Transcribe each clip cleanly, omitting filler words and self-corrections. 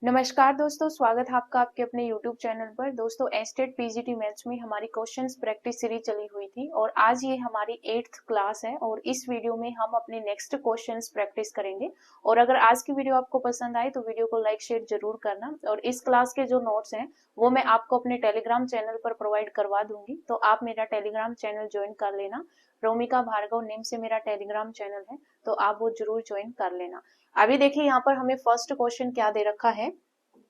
नमस्कार दोस्तों, स्वागत है आपका आपके अपने YouTube चैनल पर। दोस्तों, एस्टेट पीजीटी मैथ्स में हमारी क्वेश्चंस प्रैक्टिस सीरीज चली हुई थी और आज ये हमारी 8th क्लास है और इस वीडियो में हम अपने नेक्स्ट क्वेश्चंस प्रैक्टिस करेंगे। और अगर आज की वीडियो आपको पसंद आए तो वीडियो को लाइक शेयर जरूर करना। और इस क्लास के जो नोट्स हैं वो मैं आपको अपने टेलीग्राम चैनल पर प्रोवाइड करवा दूंगी, तो आप मेरा टेलीग्राम चैनल ज्वाइन कर लेना। रोमिका भार्गव नेम से मेरा टेलीग्राम चैनल है, तो आप वो जरूर ज्वाइन कर लेना। अभी देखिए यहाँ पर हमें फर्स्ट क्वेश्चन क्या दे रखा है।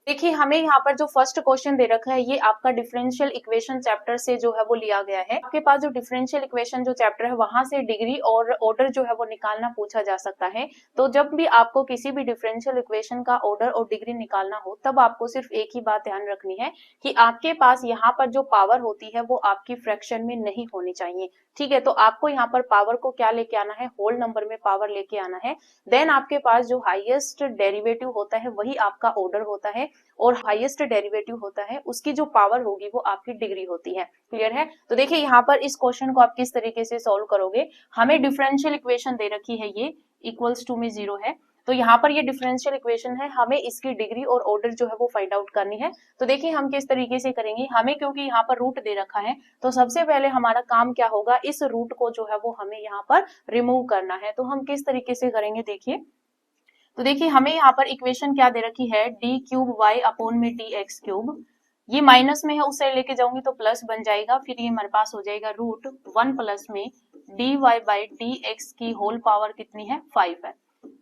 देखिए हमें यहाँ पर जो फर्स्ट क्वेश्चन दे रखा है ये आपका डिफरेंशियल इक्वेशन चैप्टर से जो है वो लिया गया है। आपके पास जो डिफरेंशियल इक्वेशन जो चैप्टर है वहां से डिग्री और ऑर्डर जो है वो निकालना पूछा जा सकता है। तो जब भी आपको किसी भी डिफरेंशियल इक्वेशन का ऑर्डर और डिग्री निकालना हो तब आपको सिर्फ एक ही बात ध्यान रखनी है कि आपके पास यहाँ पर जो पावर होती है वो आपकी फ्रैक्शन में नहीं होनी चाहिए। ठीक है, तो आपको यहाँ पर पावर को क्या लेके आना है, होल नंबर में पावर लेके आना है। देन आपके पास जो हाईएस्ट डेरिवेटिव होता है वही आपका ऑर्डर होता है और हाईएस्ट डेरिवेटिव होता है उसकी जो पावर होगी वो आपकी डिग्री होती है। क्लियर है? तो देखिए यहाँ पर इस क्वेश्चन को आप किस तरीके से सॉल्व करोगे। हमें डिफरेंशियल इक्वेशन दे रखी है, ये इक्वल्स टू में 0 है, तो यहाँ पर ये डिफरेंशियल इक्वेशन है, हमें इसकी डिग्री और ऑर्डर जो है वो फाइंड आउट करनी है। तो देखिए हम किस तरीके से करेंगे। हमें क्योंकि यहाँ पर रूट दे रखा है तो सबसे पहले हमारा काम क्या होगा, इस रूट को जो है वो हमें यहाँ पर रिमूव करना है। तो हम किस तरीके से करेंगे देखिए। तो देखिए हमें यहाँ पर इक्वेशन क्या दे रखी है, डी क्यूब वाई अपॉन में डी एक्स क्यूब। ये माइनस में है, उस साइड लेके जाऊंगी तो प्लस बन जाएगा, फिर ये हमारे पास हो जाएगा रूट 1 प्लस में d y by d x की होल पावर कितनी है, 5 है।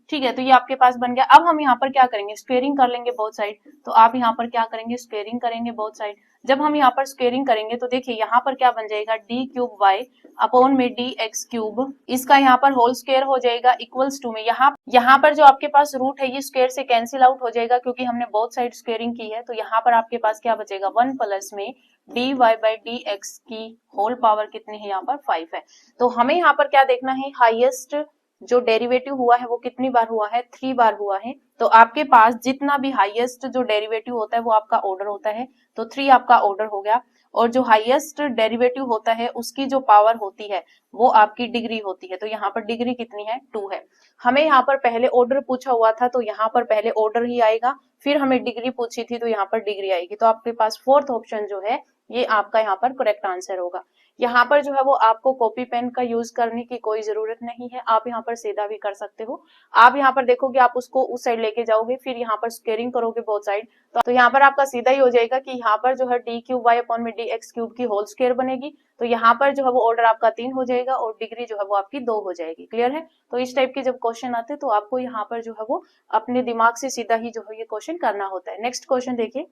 ठीक है, तो ये आपके पास बन गया। अब हम यहाँ पर क्या करेंगे, स्क्वेयरिंग कर लेंगे बोथ साइड। तो आप यहाँ पर क्या करेंगे, स्क्वेयरिंग करेंगे बोथ साइड। जब हम यहाँ पर स्क्वेयरिंग करेंगे तो देखिए यहाँ पर क्या बन जाएगा, डी क्यूब वाई अपॉन में डी एक्स क्यूब, इसका यहाँ पर होल स्क्वायर हो जाएगा इक्वल्स टू में यहाँ पर जो आपके पास रूट है ये स्क्वायर से कैंसिल आउट हो जाएगा क्योंकि हमने बोथ साइड स्क्वेयरिंग की है। तो यहाँ पर आपके पास क्या बचेगा, 1 प्लस में d y by d x की होल पावर कितनी है, यहाँ पर 5 है। तो हमें यहाँ पर क्या देखना है, हाईएस्ट जो डेरिवेटिव हुआ है वो कितनी बार हुआ है, 3 बार हुआ है। तो आपके पास जितना भी हाईएस्ट जो डेरिवेटिव होता है वो आपका ऑर्डर होता है, तो 3 आपका ऑर्डर हो गया। और जो हाईएस्ट डेरिवेटिव होता है उसकी जो पावर होती है वो आपकी डिग्री होती है। तो यहाँ पर डिग्री कितनी है, 2 है। हमें यहाँ पर पहले ऑर्डर पूछा हुआ था तो यहाँ पर पहले ऑर्डर ही आएगा, फिर हमें डिग्री पूछी थी तो यहाँ पर डिग्री आएगी। तो आपके पास फोर्थ ऑप्शन जो है ये आपका यहाँ पर करेक्ट आंसर होगा। यहाँ पर जो है वो आपको कॉपी पेन का यूज करने की कोई जरूरत नहीं है, आप यहाँ पर सीधा भी कर सकते हो। आप यहाँ पर देखोगे, आप उसको उस साइड लेके जाओगे, फिर यहाँ पर स्क्वेयरिंग करोगे बोथ साइड, तो यहाँ पर आपका सीधा ही हो जाएगा कि यहाँ पर जो है डी क्यूब वाई अपॉन में डी एक्स क्यूब की होल स्क्वायर बनेगी। तो यहाँ पर जो है वो ऑर्डर आपका 3 हो जाएगा और डिग्री जो है वो आपकी 2 हो जाएगी। क्लियर है? तो इस टाइप के जब क्वेश्चन आते हैं तो आपको यहाँ पर जो है वो अपने दिमाग से सीधा ही जो है ये क्वेश्चन करना होता है। नेक्स्ट क्वेश्चन देखिए।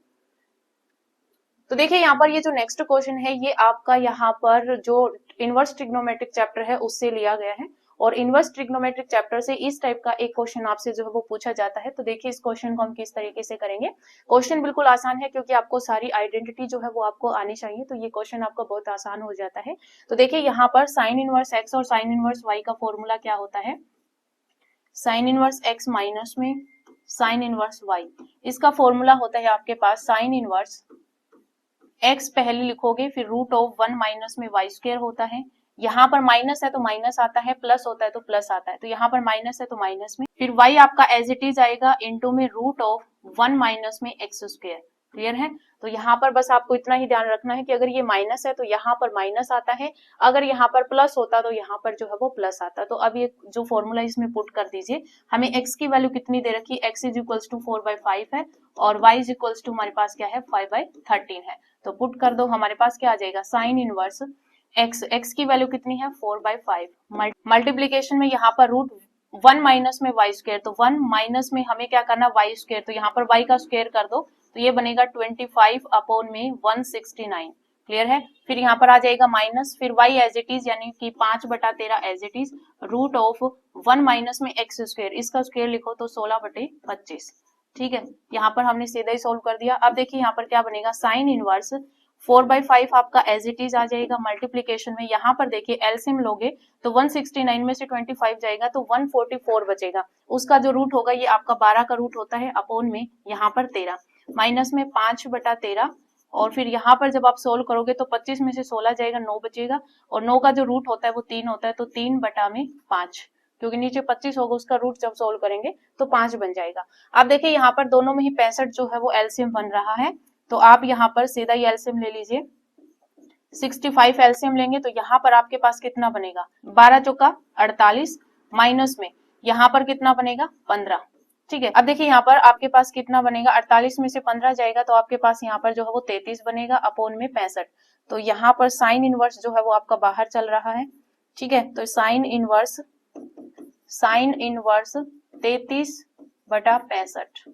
तो देखिए यहाँ पर ये जो नेक्स्ट क्वेश्चन है ये आपका यहाँ पर जो इनवर्स ट्रिग्नोमेट्रिक चैप्टर है उससे लिया गया है। और इनवर्स ट्रिग्नोमेट्रिक चैप्टर से इस टाइप का एक क्वेश्चन आपसे जो है वो पूछा जाता है। तो देखिए इस क्वेश्चन को हम किस तरीके से करेंगे। क्वेश्चन बिल्कुल आसान है क्योंकि आपको सारी आइडेंटिटी जो है वो आपको आनी चाहिए, तो ये क्वेश्चन आपका बहुत आसान हो जाता है। तो देखिए यहाँ पर साइन इनवर्स एक्स और साइन इनवर्स वाई का फॉर्मूला क्या होता है, साइन इनवर्स एक्स माइनस में साइन इनवर्स वाई, इसका फॉर्मूला होता है आपके पास साइन इनवर्स एक्स पहले लिखोगे, फिर रूट ऑफ 1 माइनस में वाई स्क्वायर होता है। यहाँ पर माइनस है तो माइनस आता है, प्लस होता है तो प्लस आता है, तो यहाँ पर माइनस है तो माइनस में, फिर वाई आपका एज इट इज आएगा इनटू में रूट ऑफ 1 माइनस में एक्स स्क्वायर। क्लियर है? तो यहाँ पर बस आपको इतना ही ध्यान रखना है कि अगर ये माइनस है तो यहाँ पर माइनस आता है, अगर यहाँ पर प्लस होता तो यहाँ पर जो है वो प्लस आता। तो अब ये जो फॉर्मूला इसमें पुट कर दीजिए। हमें x की वैल्यू कितनी दे रखी है, x इज इक्वल्स टू 4/5 है और y इज इक्वल्स टू हमारे पास क्या है, 5/13 है। तो पुट कर दो, हमारे पास क्या आ जाएगा, साइन इनवर्स x की वैल्यू कितनी है, 4/5। मल्टीप्लीकेशन में यहाँ पर रूट 1 माइनस में वाई स्क्वायर, तो 1 माइनस में हमें क्या करना, वाई स्क्वायर, तो यहाँ पर y का स्क्वायर कर दो तो ये बनेगा 25 अपॉन में 169। क्लियर है? फिर यहाँ पर आ जाएगा माइनस, फिर y एज इट इज यानी कि 5/13 as it is root of 1 minus में एक्स स्क्वायर, इसका स्क्वायर लिखो तो 16/25। ठीक है, यहाँ पर हमने सीधा ही सोल्व कर दिया। अब देखिए यहाँ पर क्या बनेगा, साइन इनवर्स 4/5 आपका एज इट इज आ जाएगा। मल्टीप्लीकेशन में यहाँ पर देखिए एलसीएम लोगे तो 169 में से 25 जाएगा तो 144 बचेगा, उसका जो रूट होगा ये आपका 12 का रूट होता है, अपॉन में यहाँ पर 13, माइनस में 5/13, और फिर यहाँ पर जब आप सोल्व करोगे तो 25 में से 16 जाएगा, 9 बचेगा, और 9 का जो रूट होता है वो 3 होता है, तो 3/5। क्योंकि नीचे 25 होगा, उसका रूट जब सोल्व करेंगे तो 5 बन जाएगा। अब देखिए यहाँ पर दोनों में ही 65 जो है वो एलसीएम बन रहा है, तो आप यहाँ पर सीधा ही एलसीएम ले लीजिए। 65 एलसीएम लेंगे तो यहाँ पर आपके पास कितना बनेगा, 12 चौका 48 माइनस में यहाँ पर कितना बनेगा 15। ठीक है, अब देखिए यहाँ पर आपके पास कितना बनेगा, 48 में से 15 जाएगा तो आपके पास यहाँ पर जो है वो 33 बनेगा अपॉन में 65। तो यहाँ पर साइन इनवर्स जो है वो आपका बाहर चल रहा है। ठीक है, तो साइन इनवर्स 33/65।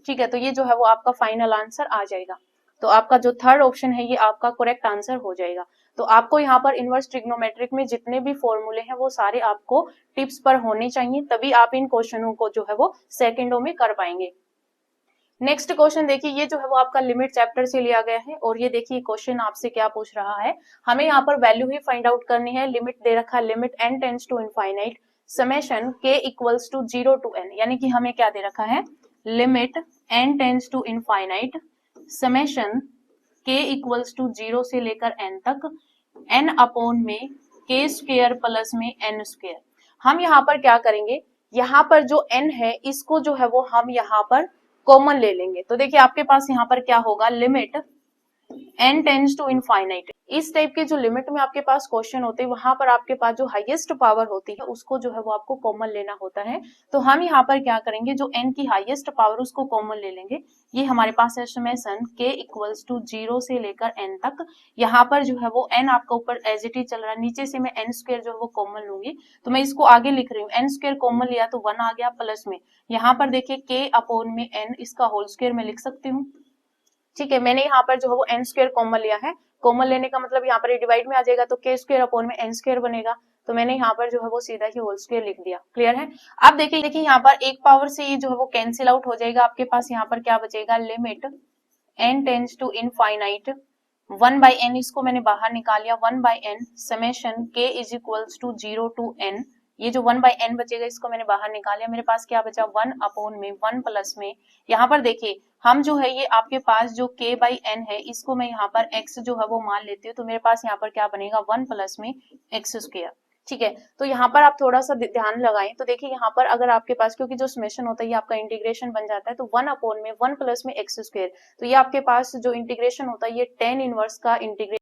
ठीक है, तो ये जो है वो आपका फाइनल आंसर आ जाएगा। तो आपका जो थर्ड ऑप्शन है ये आपका करेक्ट आंसर हो जाएगा। तो आपको यहाँ पर इनवर्स ट्रिग्नोमेट्रिक में जितने भी फॉर्मूले हैं वो सारे आपको टिप्स पर होने चाहिए, तभी आप इन क्वेश्चनों को जो है वो सेकंडों में कर पाएंगे। नेक्स्ट क्वेश्चन देखिए, ये जो है वो आपका लिमिट चैप्टर से लिया गया है और ये देखिए क्वेश्चन आपसे क्या पूछ रहा है, हमें यहाँ पर वैल्यू ही फाइंड आउट करनी है। लिमिट दे रखा है, limit n tends to infinite summation k equals to 0 to n, यानी कि हमें क्या दे रखा है, limit n tends to infinite summation k equals to 0 से लेकर n तक n अपॉन में k स्क्वायर प्लस में n स्क्वायर। हम यहाँ पर क्या करेंगे, यहाँ पर जो n है इसको जो है वो हम यहाँ पर कॉमन ले लेंगे। तो देखिए आपके पास यहाँ पर क्या होगा, limit n tends to infinite. इस टाइप के जो लिमिट में आपके पास क्वेश्चन होते हैं वहां पर आपके पास जो हाईएस्ट पावर होती है उसको जो है वो आपको कॉमन लेना होता है। तो हम यहाँ पर क्या करेंगे, जो n की हाईएस्ट पावर उसको कॉमन ले लेंगे। ये हमारे पास है समेशन k इक्वल्स टू 0 से लेकर n तक। यहाँ पर जो है वो n आपका ऊपर एज इट इज चल रहा है, नीचे से मैं n स्क्वायर जो है वो कॉमन लूंगी, तो मैं इसको आगे लिख रही हूँ। n स्क्वायर कॉमन लिया तो 1 आ गया, प्लस में यहाँ पर देखिए k अपॉन में n, इसका होल स्क्वायर में लिख सकती हूँ। ठीक है, मैंने यहाँ पर जो है वो n स्क्वायर कॉमन लिया है। कॉमन लेने का मतलब यहाँ पर डिवाइड में आ जाएगा, तो k स्क्वायर अपॉन में n स्क्वायर बनेगा। तो मैंने यहाँ पर जो है वो सीधा ही होल स्क्वायर लिख दिया। क्लियर है। अब देखिए यहाँ पर एक पावर से ये जो है वो कैंसिल आउट हो जाएगा। आपके पास यहाँ पर क्या बचेगा, limit n tends to infinite 1/n, इसको मैंने बाहर निकाल लिया, 1/n summation k is equals to 0 to n। ये जो 1/n बचेगा इसको मैंने बाहर निकाल लिया, मेरे पास क्या बचा 1 अपॉन में 1 प्लस में, यहाँ पर देखिए हम जो है ये आपके पास जो k/n है इसको मैं यहाँ पर x जो है वो मान लेती हूँ, तो मेरे पास यहाँ पर क्या बनेगा 1 प्लस में x स्क्वायर। ठीक है, तो यहाँ पर आप थोड़ा सा ध्यान लगाएं। तो देखिए यहाँ पर अगर आपके पास, क्योंकि जो समेशन होता है ये आपका इंटीग्रेशन बन जाता है, तो 1 अपॉन में 1 प्लस में x स्क्वायर, तो ये आपके पास जो इंटीग्रेशन होता है ये tan इनवर्स का इंटीग्रेशन।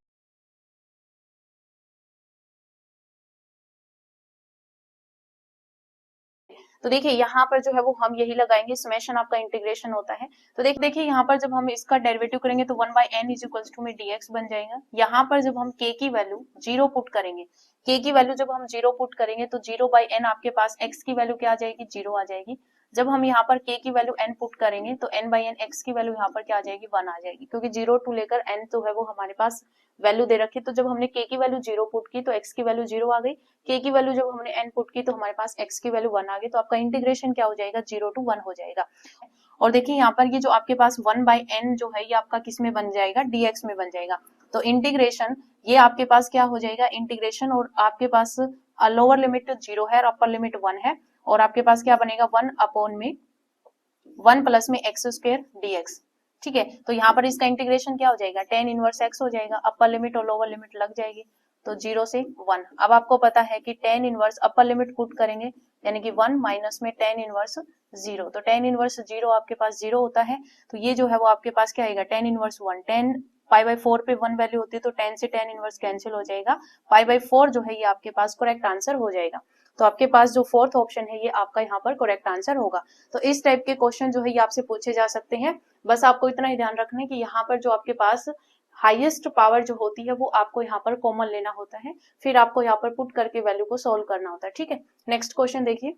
तो देखिए यहाँ पर जो है वो हम यही लगाएंगे, समेशन आपका इंटीग्रेशन होता है। तो देखिए यहाँ पर जब हम इसका डेरिवेटिव करेंगे तो 1/n इज इक्वल्स टू में dx बन जाएगा। यहाँ पर जब हम k की वैल्यू 0 पुट करेंगे, k की वैल्यू जब हम 0 पुट करेंगे तो 0/n आपके पास x की वैल्यू क्या आ जाएगी, 0 आ जाएगी। जब हम यहाँ पर k की वैल्यू n पुट करेंगे तो n/n x की वैल्यू यहाँ पर क्या आ जाएगी, 1 आ जाएगी, क्योंकि 0 टू लेकर n तो है वो हमारे पास वैल्यू दे रखी। तो जब हमने k की वैल्यू 0 पुट की तो x की वैल्यू 0 आ गई, k की वैल्यू जब हमने n पुट की तो हमारे पास x की वैल्यू 1 आ गई। तो आपका इंटीग्रेशन क्या हो जाएगा, 0 to 1 हो जाएगा। और देखिए यहाँ पर ये जो आपके पास 1/n जो है ये आपका किस में बन जाएगा, dx में बन जाएगा। तो इंटीग्रेशन ये आपके पास क्या हो जाएगा, इंटीग्रेशन, और आपके पास लोअर लिमिट 0 है और अपर लिमिट 1 है, और आपके पास क्या बनेगा 1 अपॉन में 1 प्लस में x स्क्वायर dx। ठीक है, तो यहाँ पर इसका इंटीग्रेशन क्या हो जाएगा, tan इनवर्स x हो जाएगा, अपर लिमिट और लोअर लिमिट लग जाएगी, तो 0 से 1। अब आपको पता है कि tan inverse upper limit put करेंगे यानी कि 1 माइनस में tan इनवर्स 0, तो tan इनवर्स 0 आपके पास 0 होता है, तो ये जो है वो आपके पास क्या आएगा, tan इनवर्स 1। tan π/4 पे 1 वैल्यू होती है तो tan से tan इनवर्स कैंसिल हो जाएगा, π/4 जो है ये आपके पास करेक्ट आंसर हो जाएगा। तो आपके पास जो फोर्थ ऑप्शन है ये आपका यहाँ पर करेक्ट आंसर होगा। तो इस टाइप के क्वेश्चन जो है ये आपसे पूछे जा सकते हैं। बस आपको इतना ही ध्यान रखना है कि यहाँ पर जो आपके पास हाईएस्ट पावर जो होती है वो आपको यहाँ पर कॉमन लेना होता है, फिर आपको यहाँ पर पुट करके वैल्यू को सोल्व करना होता है। ठीक है, नेक्स्ट क्वेश्चन देखिए।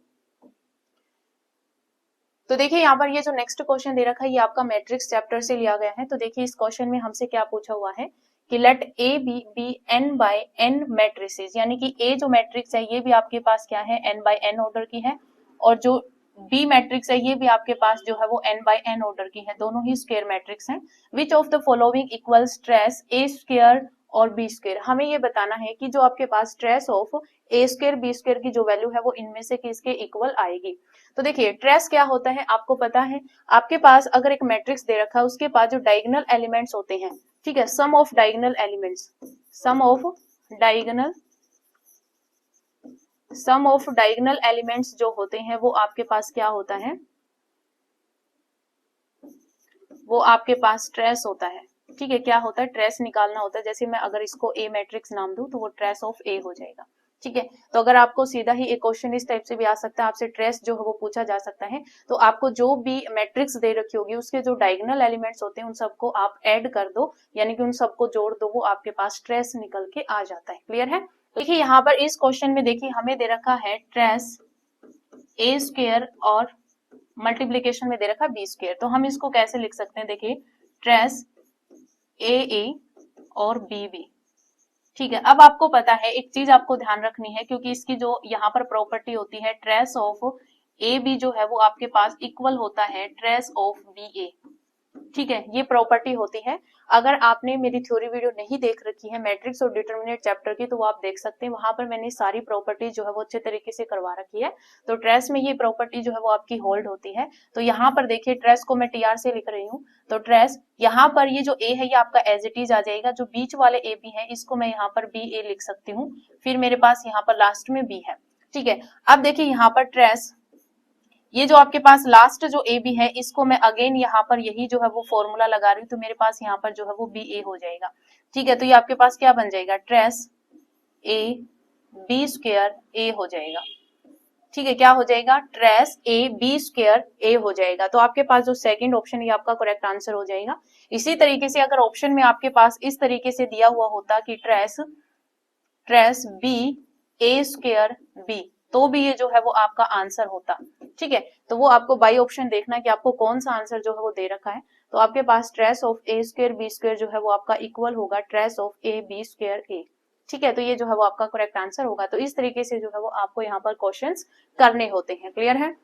तो देखिए यहाँ पर ये जो नेक्स्ट क्वेश्चन दे रखा है ये आपका मैट्रिक्स चैप्टर से लिया गया है। तो देखिए इस क्वेश्चन में हमसे क्या पूछा हुआ है कि late A B n/n matrices, यानी कि ए जो मैट्रिक्स है ये भी आपके पास क्या है, n/n ऑर्डर की है, और जो बी मैट्रिक्स है ये भी आपके पास जो है वो n/n ऑर्डर की है, दोनों ही स्क्वायर मैट्रिक्स हैं। Which of the following equals trace A square और बी स्क्वायर। हमें ये बताना है कि जो आपके पास trace of A square B square की जो वैल्यू है वो इनमें से किसके इक्वल आएगी। तो देखिए ट्रेस क्या होता है आपको पता है, आपके पास अगर एक मैट्रिक्स दे रखा है उसके पास जो डायगोनल एलिमेंट्स होते हैं, ठीक है, sum of diagonal elements, sum of diagonal sum of diagonal elements जो होते हैं वो आपके पास क्या होता है, वो आपके पास ट्रेस होता है। ठीक है, क्या होता है, ट्रेस निकालना होता है। जैसे मैं अगर इसको ए मैट्रिक्स नाम दूं तो वो ट्रेस ऑफ ए हो जाएगा। ठीक है, तो अगर आपको सीधा ही एक क्वेश्चन इस टाइप से भी आ सकता है, आपसे ट्रेस जो है वो पूछा जा सकता है, तो आपको जो भी मैट्रिक्स दे रखी होगी उसके जो डायगोनल एलिमेंट्स होते हैं उन सबको आप ऐड कर दो, यानी कि उन सबको जोड़ दो, वो आपके पास ट्रेस निकल के आ जाता है। क्लियर है? देखिए यहाँ पर इस क्वेश्चन में देखिए हमें दे रखा है ट्रेस ए स्क्वायर और मल्टीप्लीकेशन में दे रखा बी स्क्वायर। तो हम इसको कैसे लिख सकते हैं, देखिए ट्रेस ए और बी। ठीक है, अब आपको पता है एक चीज आपको ध्यान रखनी है, क्योंकि इसकी जो यहाँ पर प्रॉपर्टी होती है ट्रेस ऑफ ए बी जो है वो आपके पास इक्वल होता है ट्रेस ऑफ बी ए। ठीक है, ये प्रॉपर्टी होती है। अगर आपने मेरी थ्योरी वीडियो नहीं देख रखी है मैट्रिक्स और डिटरमिनेट चैप्टर की, तो वो आप देख सकते हैं, वहां पर मैंने सारी प्रॉपर्टी जो है वो अच्छे तरीके से करवा रखी है। तो ट्रेस में ये प्रॉपर्टी जो है वो आपकी होल्ड होती है। तो यहाँ पर देखिए ट्रेस को मैं टीआर से लिख रही हूँ, तो ट्रेस यहाँ पर ये जो ए है ये आपका एज इट इज आ जाएगा, जो बीच वाले ए बी है इसको मैं यहाँ पर बी ए लिख सकती हूँ, फिर मेरे पास यहाँ पर लास्ट में बी है। ठीक है, अब देखिए यहाँ पर ट्रेस ये जो आपके पास लास्ट जो ए बी है इसको मैं अगेन यहाँ पर यही जो है वो फॉर्मूला लगा रही हूँ, तो मेरे पास यहाँ पर जो है वो बी ए हो जाएगा। ठीक है, तो ये आपके पास क्या बन जाएगा, ट्रेस ए बी स्क्वायर ए हो जाएगा। ठीक है, क्या हो जाएगा, ट्रेस ए बी स्क्वायर ए हो जाएगा। तो आपके पास जो सेकंड ऑप्शन ये आपका करेक्ट आंसर हो जाएगा। इसी तरीके से अगर ऑप्शन में आपके पास इस तरीके से दिया हुआ होता कि ट्रेस बी ए स्क्वायर बी, तो भी ये जो है वो आपका आंसर होता। ठीक है, तो वो आपको बाई ऑप्शन देखना है कि आपको कौन सा आंसर जो है वो दे रखा है। तो आपके पास trace of A square B square जो है वो आपका इक्वल होगा trace of A B square A. ठीक है, तो ये जो है वो आपका करेक्ट आंसर होगा। तो इस तरीके से जो है वो आपको यहाँ पर क्वेश्चंस करने होते हैं। क्लियर है?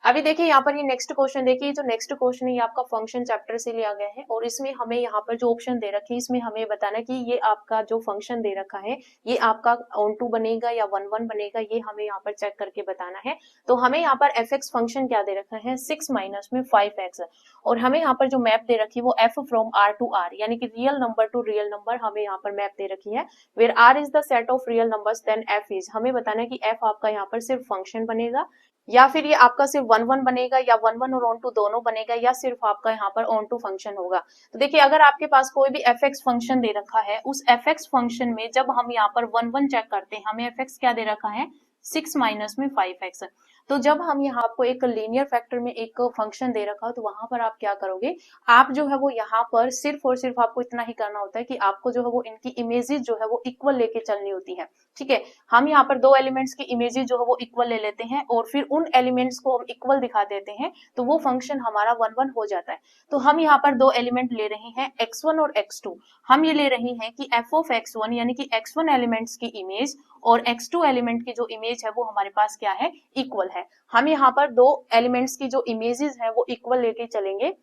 अभी देखिए यहाँ पर ये नेक्स्ट क्वेश्चन देखिए, जो नेक्स्ट क्वेश्चन है ये आपका फंक्शन चैप्टर से लिया गया है, और इसमें हमें यहाँ पर जो ऑप्शन दे रखे हैं इसमें हमें बताना कि ये आपका जो फंक्शन दे रखा है ये आपका ऑन टू बनेगा या 1 1 बनेगा, ये हमें यहाँ पर चेक करके बताना है। तो हमें यहाँ पर एफ एक्स फंक्शन क्या दे रखा है, 6 माइनस में 5x, और हमें यहाँ पर जो मैप दे रखी है वो f from r to r, यानी कि real number to real number हमें यहाँ पर मैप दे रखी है। Where r is the set of real numbers then f is, हमें बताना है कि f आपका यहाँ पर सिर्फ फंक्शन बनेगा, या फिर ये आपका सिर्फ 1 1 बनेगा, या 1 1 और ऑन टू दोनों बनेगा, या सिर्फ आपका यहाँ पर ऑन टू फंक्शन होगा। तो देखिए अगर आपके पास कोई भी एफ एक्स फंक्शन दे रखा है, उस एफ एक्स फंक्शन में जब हम यहाँ पर 1 1 चेक करते हैं, हमें एफ एक्स क्या दे रखा है, 6 माइनस में 5x। तो जब हम यहाँ आपको एक लीनियर फैक्टर में एक फंक्शन दे रखा हो, तो वहां पर आप क्या करोगे, आप जो है वो यहाँ पर सिर्फ और सिर्फ आपको इतना ही करना होता है कि आपको जो है वो इनकी इमेजेस जो है वो इक्वल लेके चलनी होती है। ठीक है, हम यहाँ पर दो एलिमेंट्स की इमेजेस जो है वो इक्वल ले लेते हैं, और फिर उन एलिमेंट्स को हम इक्वल दिखा देते हैं, तो वो फंक्शन हमारा 1 1 हो जाता है। तो हम यहाँ पर दो एलिमेंट ले रहे हैं x1 और x2। हम ये ले रहे हैं कि f ऑफ x1 यानी कि x1 एलिमेंट्स की इमेज और x2 एलिमेंट की जो इमेज है वो हमारे पास क्या है, इक्वल है। हम यहाँ पर दो एलिमेंट्स की जो इमेजेस है वो इक्वल लेके चलेंगे,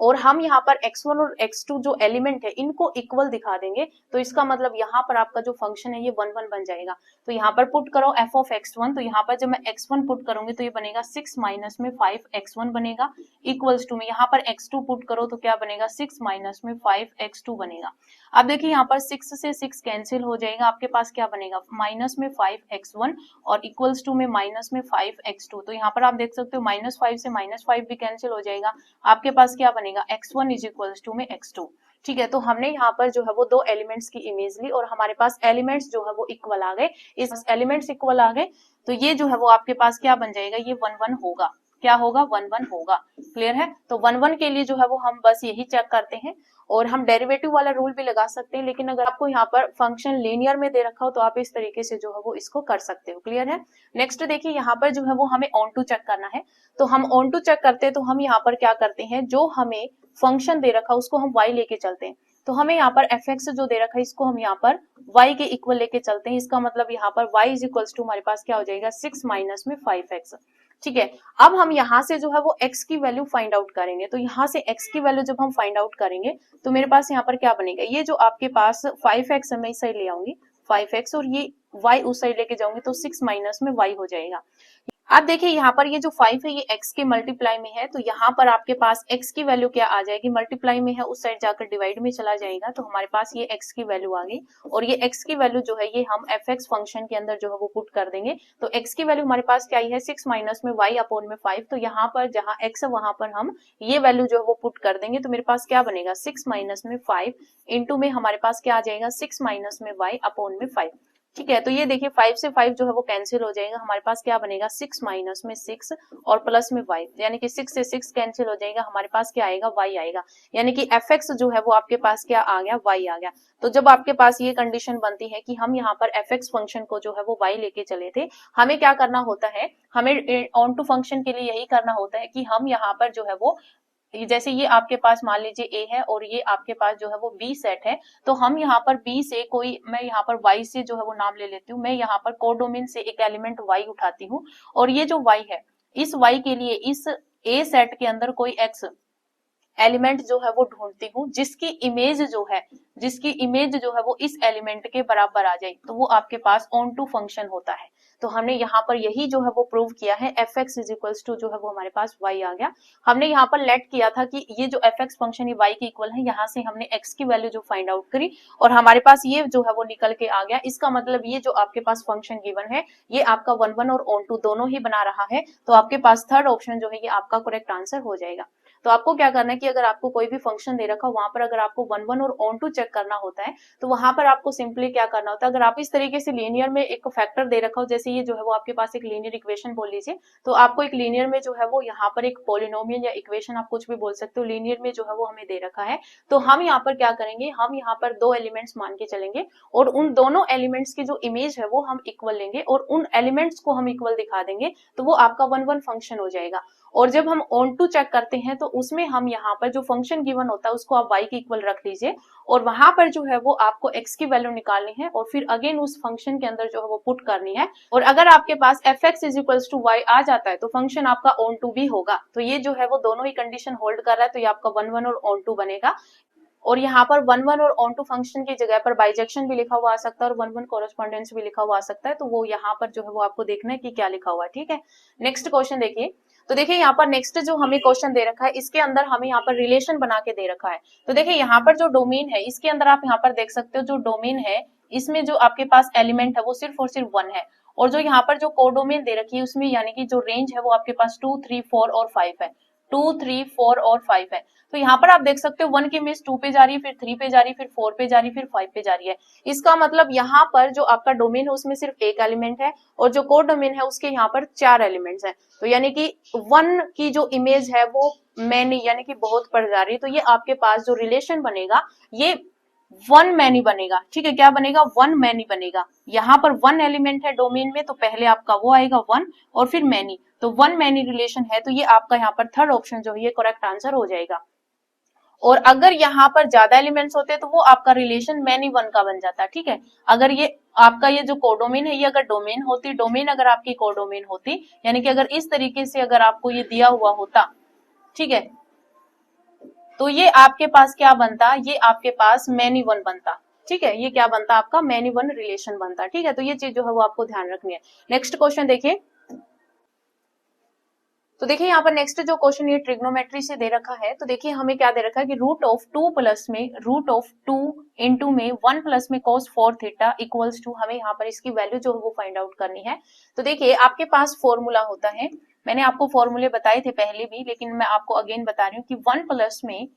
और हम यहाँ पर x1 और x2 जो एलिमेंट है इनको इक्वल दिखा देंगे। तो इसका मतलब यहाँ पर आपका जो फंक्शन है ये 1 1 बन जाएगा। तो यहाँ पर पुट करो f ऑफ x1, तो यहाँ पर जब मैं x1 पुट करूंगी तो ये बनेगा 6 माइनस में 5x1 बनेगा, इक्वल्स टू में यहाँ पर x2 पुट करो तो क्या बनेगा, 6 माइनस में 5x2 बनेगा। अब देखिए यहाँ पर 6 से 6 कैंसिल हो जाएगा, आपके पास क्या बनेगा, माइनस में 5x1 और इक्वल्स टू में माइनस में 5x2। तो यहाँ पर आप देख सकते हो -5 से -5 भी कैंसिल हो जाएगा, आपके पास क्या बनेगा, x1 इज इक्वल्स टू में x2। ठीक है, तो हमने यहाँ पर जो है वो दो एलिमेंट्स की इमेज ली, और हमारे पास एलिमेंट्स जो है वो इक्वल आ गए। इस एलिमेंट्स इक्वल आ गए तो ये जो है वो आपके पास क्या बन जाएगा, ये 1 1 होगा। क्या होगा, 1 1 होगा। क्लियर है? तो 1 1 के लिए जो है वो हम बस यही चेक करते हैं, और हम डेरिवेटिव वाला रूल भी लगा सकते हैं, लेकिन अगर आपको यहाँ पर फंक्शन लीनियर में दे रखा हो तो आप इस तरीके से जो है वो इसको कर सकते हो। क्लियर है? नेक्स्ट देखिए यहाँ पर जो है वो हमें ऑन टू चेक करना है। तो हम ऑन टू चेक करते हैं, तो हम यहाँ पर क्या करते हैं, जो हमें फंक्शन दे रखा है उसको हम y लेके चलते हैं। तो हमें यहाँ पर एफ एक्स जो दे रखा है इसको हम यहाँ पर y के इक्वल लेके चलते हैं। इसका मतलब यहाँ पर y इज इक्वल्स टू हमारे पास क्या हो जाएगा, 6 माइनस में 5x। ठीक है, अब हम यहाँ से जो है वो x की वैल्यू फाइंड आउट करेंगे। तो यहाँ से x की वैल्यू जब हम फाइंड आउट करेंगे तो मेरे पास यहाँ पर क्या बनेगा, ये जो आपके पास 5x मैं इस साइड ले आऊंगी 5x, और ये y उस साइड लेके जाऊंगी तो 6 माइनस में y हो जाएगा। अब देखिए यहाँ पर ये जो 5 है ये x के मल्टीप्लाई में है, तो यहाँ पर आपके पास x की वैल्यू क्या आ जाएगी, मल्टीप्लाई में है उस साइड जाकर डिवाइड में चला जाएगा, तो हमारे पास ये x की वैल्यू आ गई। और ये x की वैल्यू जो है ये हम fx फंक्शन के अंदर जो है वो पुट कर देंगे। तो x की वैल्यू हमारे पास क्या आई है 6 माइनस में y अपॉन में 5, तो यहाँ पर जहाँ x है वहां पर हम ये वैल्यू जो है वो पुट कर देंगे। तो मेरे पास क्या बनेगा 6 माइनस में 5 इंटू में हमारे पास क्या आ जाएगा 6 माइनस में y अपॉन में 5। ठीक है, तो ये देखिए 5 से 5 जो है वो कैंसिल हो जाएगा, हमारे पास क्या बनेगा 6 माइनस में 6 और प्लस में y, यानी कि 6 से 6 कैंसिल हो जाएगा, हमारे पास क्या आएगा y आएगा, यानी कि fx जो है वो आपके पास क्या आ गया y आ गया। तो जब आपके पास ये कंडीशन बनती है कि हम यहाँ पर fx फंक्शन को जो है वो y लेके चले थे, हमें क्या करना होता है, हमें ऑन टू फंक्शन के लिए यही करना होता है कि हम यहाँ पर जो है वो जैसे ये आपके पास मान लीजिए a है और ये आपके पास जो है वो b सेट है, तो हम यहाँ पर b से कोई, मैं यहाँ पर y से जो है वो नाम ले लेती हूँ, मैं यहाँ पर कोडोमेन से एक एलिमेंट y उठाती हूँ और ये जो y है इस y के लिए इस a सेट के अंदर कोई x एलिमेंट जो है वो ढूंढती हूँ जिसकी इमेज जो है वो इस एलिमेंट के बराबर आ जाए, तो वो आपके पास ऑन टू फंक्शन होता है। तो हमने यहाँ पर यही जो है वो प्रूव किया है, fx इज इक्वल्स टू जो है वो हमारे पास y आ गया। हमने यहाँ पर लेट किया था कि ये जो fx फंक्शन ये y के इक्वल है, यहाँ से हमने x की वैल्यू जो फाइंड आउट करी और हमारे पास ये जो है वो निकल के आ गया। इसका मतलब ये जो आपके पास फंक्शन गिवन है ये आपका 1 1 और ऑन टू दोनों ही बना रहा है, तो आपके पास थर्ड ऑप्शन जो है ये आपका करेक्ट आंसर हो जाएगा। तो आपको क्या करना है कि अगर आपको कोई भी फंक्शन दे रखा हो वहां पर अगर आपको 1 1 और ऑन टू चेक करना होता है, तो वहां पर आपको सिंपली क्या करना होता है, अगर आप इस तरीके से लीनियर में एक फैक्टर दे रखा हो, जैसे ये जो है वो आपके पास एक लीनियर इक्वेशन बोल लीजिए, तो आपको एक लीनियर में जो है वो यहाँ पर एक पॉलिनोमियल या इक्वेशन आप कुछ भी बोल सकते हो, लीनियर में जो है वो हमें दे रखा है, तो हम यहाँ पर क्या करेंगे, हम यहाँ पर दो एलिमेंट्स मान के चलेंगे और उन दोनों एलिमेंट्स की जो इमेज है वो हम इक्वल लेंगे और उन एलिमेंट्स को हम इक्वल दिखा देंगे, तो वो आपका 1 1 फंक्शन हो जाएगा। और जब हम ऑन टू चेक करते हैं तो उसमें हम यहाँ पर जो फंक्शन गिवन होता है उसको आप y के इक्वल रख लीजिए और वहां पर जो है वो आपको x की वैल्यू निकालनी है और फिर अगेन उस फंक्शन के अंदर जो है वो पुट करनी है। और अगर आपके पास fx is equals to y आ जाता है तो फंक्शन आपका ऑन टू भी होगा। तो ये जो है वो दोनों ही कंडीशन होल्ड कर रहा है, तो ये आपका 1 1 और ऑन टू बनेगा। और यहाँ पर 1 1 और ऑन टू फंक्शन की जगह पर बाइजेक्शन भी लिखा हुआ आ सकता है और 1 1 कोरेस्पोंडेंस भी लिखा हुआ आ सकता है, तो वो यहाँ पर जो है वो आपको देखना है कि क्या लिखा हुआ है। ठीक है, नेक्स्ट क्वेश्चन देखिए। तो देखिए यहाँ पर नेक्स्ट जो हमें क्वेश्चन दे रखा है इसके अंदर हमें यहाँ पर रिलेशन बना के दे रखा है। तो देखिए यहाँ पर जो डोमेन है इसके अंदर आप यहाँ पर देख सकते हो, जो डोमेन है इसमें जो आपके पास एलिमेंट है वो सिर्फ और सिर्फ 1 है और जो यहाँ पर जो कोडोमेन दे रखी है उसमें यानी कि जो रेंज है वो आपके पास 2 3 4 और 5 है, 2 3 4 और 5 है। तो यहाँ पर आप देख सकते हो 1 की इमेज 2 पे जा रही है, फिर 3 पे जा रही है, फिर 4 पे जा रही है, फिर 5 पे जा रही है। इसका मतलब यहाँ पर जो आपका डोमेन है उसमें सिर्फ एक एलिमेंट है और जो कोड डोमेन है उसके यहाँ पर 4 एलिमेंट्स हैं। तो यानी कि 1 की जो इमेज है वो मैनी यानी कि बहुत पड़ जा रही है, तो ये आपके पास जो रिलेशन बनेगा ये 1 मैनी बनेगा। ठीक है, क्या बनेगा 1 मैनी बनेगा। यहाँ पर 1 एलिमेंट है डोमेन में तो पहले आपका वो आएगा 1 और फिर मैनी, तो 1 मैनी रिलेशन है, तो ये आपका यहाँ पर थर्ड ऑप्शन जो है ये करेक्ट आंसर हो जाएगा। और अगर यहाँ पर ज्यादा एलिमेंट्स होते तो वो आपका रिलेशन मैनी 1 का बन जाता। ठीक है, अगर ये आपका ये जो कोडोमेन है ये अगर डोमेन होती, डोमेन अगर आपकी कोडोमेन होती, यानी कि अगर इस तरीके से अगर आपको ये दिया हुआ होता, ठीक है, तो ये आपके पास क्या बनता, ये आपके पास मैनी 1 बनता। ठीक है, ये क्या बनता आपका मैनी 1 रिलेशन बनता। ठीक है, तो ये चीज जो है वो आपको ध्यान रखनी है। नेक्स्ट क्वेश्चन देखिए। तो देखिए यहाँ पर नेक्स्ट जो क्वेश्चन ये ट्रिग्नोमेट्री से दे रखा है, तो देखिए हमें क्या दे रखा है कि रूट ऑफ 2 प्लस में रूट ऑफ 2 इंटू में 1 प्लस में cos 4 थीटा इक्वल्स टू, हमें यहाँ पर इसकी वैल्यू जो है वो फाइंड आउट करनी है। तो देखिए आपके पास फॉर्मूला होता है, मैंने आपको फॉर्मूले बताए थे पहले भी, लेकिन मैं आपको अगेन बता रही हूँ कि 1 प्लस में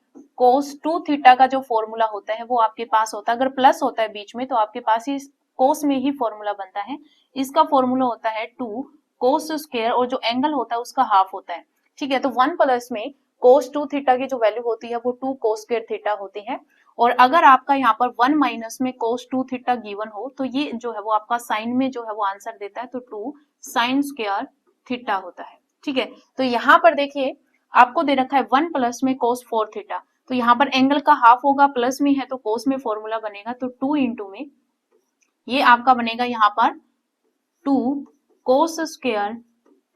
cos 2 थीटा का जो फॉर्मूला होता है वो आपके पास होता है, अगर प्लस होता है बीच में तो आपके पास इस cos में ही फॉर्मूला बनता है। इसका फॉर्मूला होता है 2 कोस स्क्वायर और जो एंगल होता है उसका हाफ होता है। ठीक है, तो 1 प्लस में कोस 2 थीटा की जो वैल्यू होती है वो 2 कोस स्क्वायर थीटा होती है। और अगर आपका यहाँ पर 1 माइनस में कोस 2 थीटा गिवन हो तो ये जो है वो आपका साइन में जो है वो आंसर देता है, तो 2 साइन स्क्वायर थीटा होता है। ठीक है, तो यहाँ पर देखिए आपको दे रखा है 1 प्लस में कोस 4 थीटा, तो यहाँ पर एंगल का हाफ होगा, प्लस में है तो कोस में फॉर्मूला बनेगा, तो 2 इंटू में ये आपका बनेगा यहाँ पर 2 कोस स्क्वायर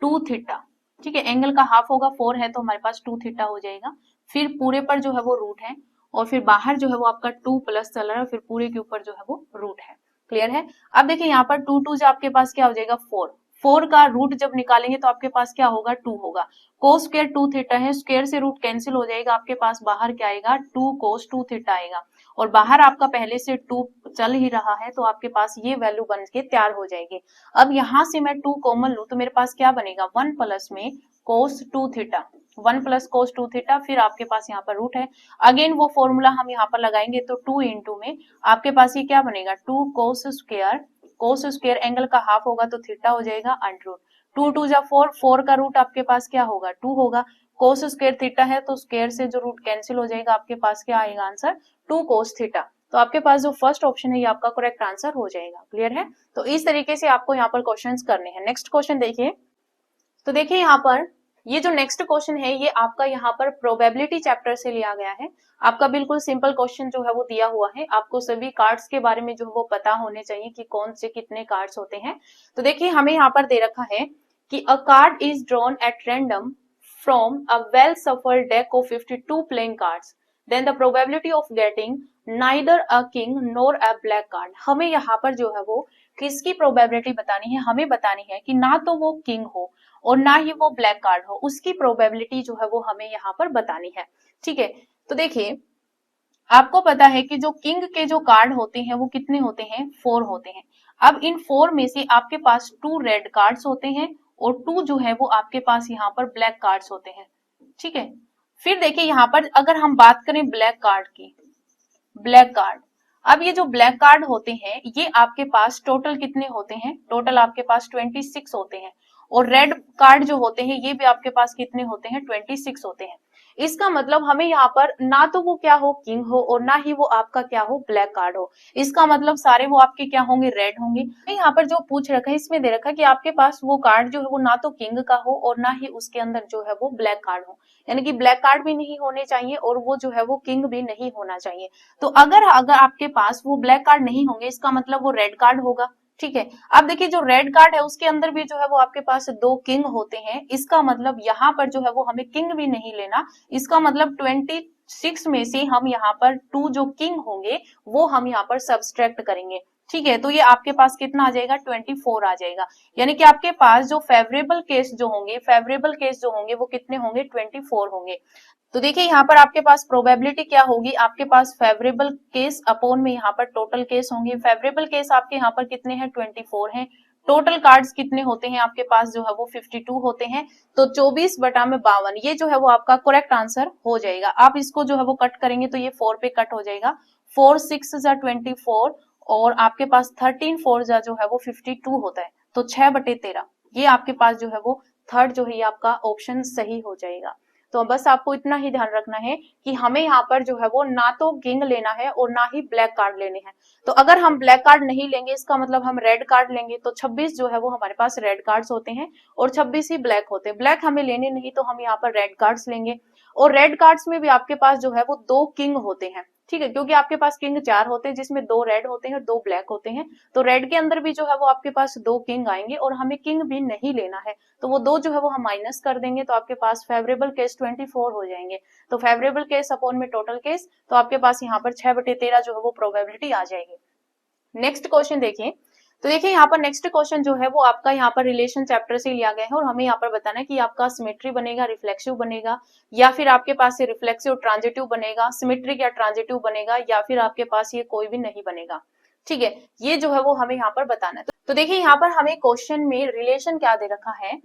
2 थीटा। ठीक है, एंगल का हाफ होगा, 4 है तो हमारे पास 2 थीटा हो जाएगा, फिर पूरे पर जो है वो रूट है और फिर बाहर जो है वो आपका 2 प्लस चल रहा है, फिर पूरे के ऊपर जो है वो रूट है। क्लियर है। अब देखिए यहाँ पर 2 2 जो आपके पास क्या हो जाएगा 4, 4 का रूट जब निकालेंगे तो आपके पास क्या होगा 2 होगा। cos स्क्वायर 2 थीटा है, स्क्वायर से रूट कैंसिल हो जाएगा, आपके पास बाहर क्या आएगा 2 cos 2 थीटा आएगा, और बाहर आपका पहले से 2 चल ही रहा है तो आपके पास ये वैल्यू बन के तैयार हो जाएगी। अब यहाँ से मैं 2 कॉमन लूं तो मेरे पास क्या बनेगा 1 प्लस में cos 2 theta, 1 plus cos 2 theta, फिर आपके पास यहाँ पर रूट है, अगेन वो फॉर्मूला हम यहाँ पर लगाएंगे तो 2 इंटू में आपके पास ये क्या बनेगा 2 cos स्क्वायर एंगल का हाफ होगा तो थीटा हो जाएगा अंडर रूट, 2 2 जा 4, 4 का रूट आपके पास क्या होगा 2 होगा, cos स्क्वायर थीटा है तो स्क्वायर से जो रूट कैंसिल हो जाएगा, आपके पास क्या आएगा आंसर 2 cos थीटा। तो आपके पास जो फर्स्ट ऑप्शन है ये आपका करेक्ट आंसर हो जाएगा। क्लियर है? तो इस तरीके से आपको यहाँ पर क्वेश्चंस करने हैं। नेक्स्ट क्वेश्चन देखिए, तो देखिए यहाँ पर ये जो नेक्स्ट क्वेश्चन है ये आपका यहाँ पर प्रोबेबिलिटी चैप्टर से लिया गया है। आपका बिल्कुल सिंपल क्वेश्चन जो है वो दिया हुआ है, आपको सभी कार्ड्स के बारे में जो है वो पता होने चाहिए कि कौन से कितने कार्ड्स होते हैं। तो देखिए हमें यहाँ पर दे रखा है कि a card is drawn at random from a well shuffled deck of 52 playing cards, then the probability of getting neither a king nor a black card. हमें यहाँ पर जो है वो किसकी प्रोबेबिलिटी बतानी है, हमें बतानी है कि ना तो वो किंग हो और ना ही वो ब्लैक कार्ड हो, उसकी प्रोबेबिलिटी जो है वो हमें यहाँ पर बतानी है। ठीक है, तो देखिए आपको पता है कि जो किंग के जो कार्ड होते हैं वो कितने होते हैं 4 होते हैं। अब इन 4 में से आपके पास 2 रेड कार्ड्स होते हैं और 2 जो है वो आपके पास यहाँ पर ब्लैक कार्ड्स होते हैं। ठीक है, फिर देखिए यहाँ पर अगर हम बात करें ब्लैक कार्ड की, ब्लैक कार्ड, अब ये जो ब्लैक कार्ड होते हैं ये आपके पास टोटल कितने होते हैं, टोटल आपके पास 26 होते हैं, और रेड कार्ड जो होते हैं ये भी आपके पास कितने होते हैं 26 होते हैं। इसका मतलब हमें यहाँ पर ना तो वो क्या हो किंग हो और ना ही वो आपका क्या हो ब्लैक कार्ड हो, इसका मतलब सारे वो आपके क्या होंगे रेड होंगे। यहाँ पर जो पूछ रखा है इसमें दे रखा है कि आपके पास वो कार्ड जो है वो ना तो किंग का हो और ना ही उसके अंदर जो है वो ब्लैक कार्ड हो, यानी कि ब्लैक कार्ड भी नहीं होने चाहिए और वो जो है वो किंग भी नहीं होना चाहिए। तो अगर अगर आपके पास वो ब्लैक कार्ड नहीं होंगे इसका मतलब वो रेड कार्ड होगा। ठीक है, अब देखिए जो रेड कार्ड है उसके अंदर भी जो है वो आपके पास 2 किंग होते हैं, इसका मतलब यहाँ पर जो है वो हमें किंग भी नहीं लेना, इसका मतलब 26 में से हम यहाँ पर 2 जो किंग होंगे वो हम यहाँ पर सब्सट्रैक्ट करेंगे। ठीक है, तो ये आपके पास कितना आ जाएगा 24 आ जाएगा, यानी कि आपके पास जो फेवरेबल केस जो होंगे, फेवरेबल केस जो होंगे वो कितने होंगे 24 होंगे। तो देखिए यहाँ पर आपके पास प्रोबेबिलिटी क्या होगी, आपके पास फेवरेबल केस अपॉन में यहाँ पर टोटल केस होंगे। फेवरेबल केस आपके यहाँ पर कितने हैं 24 हैं, टोटल कार्ड्स कितने होते हैं आपके पास जो है वो 52 होते हैं, तो 24/52 ये जो है वो आपका करेक्ट आंसर हो जाएगा। आप इसको जो है वो कट करेंगे तो ये 4 पे कट हो जाएगा, 4 6 जा 24 और आपके पास 13 4 जा जो है वो 52 होता है, तो 6/13 ये आपके पास जो है वो थर्ड जो है ये आपका ऑप्शन सही हो जाएगा। तो बस आपको इतना ही ध्यान रखना है कि हमें यहाँ पर जो है वो ना तो किंग लेना है और ना ही ब्लैक कार्ड लेने हैं। तो अगर हम ब्लैक कार्ड नहीं लेंगे इसका मतलब हम रेड कार्ड लेंगे, तो 26 जो है वो हमारे पास रेड कार्ड्स होते हैं और 26 ही ब्लैक होते हैं। ब्लैक हमें लेने नहीं तो हम यहाँ पर रेड कार्ड्स लेंगे, और रेड कार्ड्स में भी आपके पास जो है वो 2 किंग होते हैं। ठीक है, क्योंकि आपके पास किंग 4 होते हैं जिसमें 2 रेड होते हैं और 2 ब्लैक होते हैं, तो रेड के अंदर भी जो है वो आपके पास 2 किंग आएंगे और हमें किंग भी नहीं लेना है, तो वो 2 जो है वो हम माइनस कर देंगे, तो आपके पास फेवरेबल केस 24 हो जाएंगे। तो फेवरेबल केस अपॉन में टोटल केस, तो आपके पास यहाँ पर 6/13 जो है वो प्रोबेबिलिटी आ जाएगी। नेक्स्ट क्वेश्चन देखिए, तो देखिए यहाँ पर नेक्स्ट क्वेश्चन जो है वो आपका यहाँ पर रिलेशन चैप्टर से लिया गया है और हमें यहाँ पर बताना है कि आपका सिमेट्री बनेगा, रिफ्लेक्सिव बनेगा, या फिर आपके पास ये रिफ्लेक्सिव ट्रांजिटिव बनेगा, सिमेट्रिक या ट्रांजिटिव बनेगा, या फिर आपके पास ये कोई भी नहीं बनेगा। ठीक है, ये जो है वो हमें यहाँ पर बताना है। तो देखिए यहाँ पर हमें क्वेश्चन में रिलेशन क्या दे रखा है,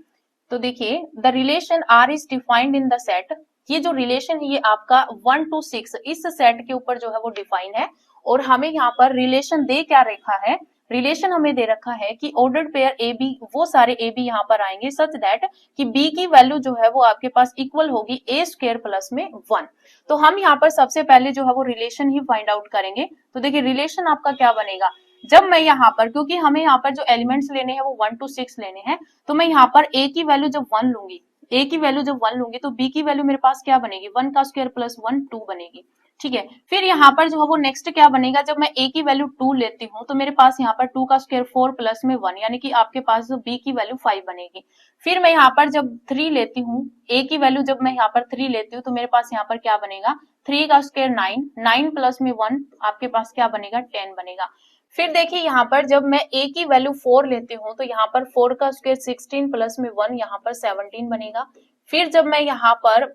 तो देखिए the relation R is defined in the set, ये जो रिलेशन है ये आपका 1 to 6 इस सेट के ऊपर जो है वो डिफाइन है, और हमें यहाँ पर रिलेशन दे क्या रखा है, रिलेशन हमें दे रखा है कि ऑर्डर्ड पेयर ए बी, वो सारे ए बी यहाँ पर आएंगे सच दैट कि बी की वैल्यू जो है वो आपके पास इक्वल होगी ए स्क्वायर प्लस में 1। तो हम यहाँ पर सबसे पहले जो है वो रिलेशन ही फाइंड आउट करेंगे। तो देखिए रिलेशन आपका क्या बनेगा, जब मैं यहाँ पर, क्योंकि हमें यहाँ पर जो एलिमेंट्स लेने हैं वो 1 to 6 लेने हैं, तो मैं यहाँ पर ए की वैल्यू जब 1 लूंगी, ए की वैल्यू जब 1 लूंगी तो बी की वैल्यू मेरे पास क्या बनेगी 1 का स्क्वायर प्लस 1 2 बनेगी। ठीक है, फिर यहाँ पर जो है वो नेक्स्ट क्या बनेगा, जब मैं a की वैल्यू 2 लेती हूँ तो मेरे पास यहाँ पर 2 का स्क्वायर 4 प्लस में 1, यानी कि आपके पास जो b की वैल्यू 5 बनेगी। फिर मैं यहाँ पर जब 3 लेती हूँ, a की वैल्यू जब मैं यहाँ पर 3 लेती हूँ तो मेरे पास यहाँ पर क्या बनेगा 3 का स्क्वायर 9, 9 प्लस में 1 आपके पास क्या बनेगा 10 बनेगा। फिर देखिए यहाँ पर जब मैं a की वैल्यू 4 लेती हूँ तो यहाँ पर 4 का स्क्वायर 16 प्लस में 1 यहाँ पर 17 बनेगा। फिर जब मैं यहाँ पर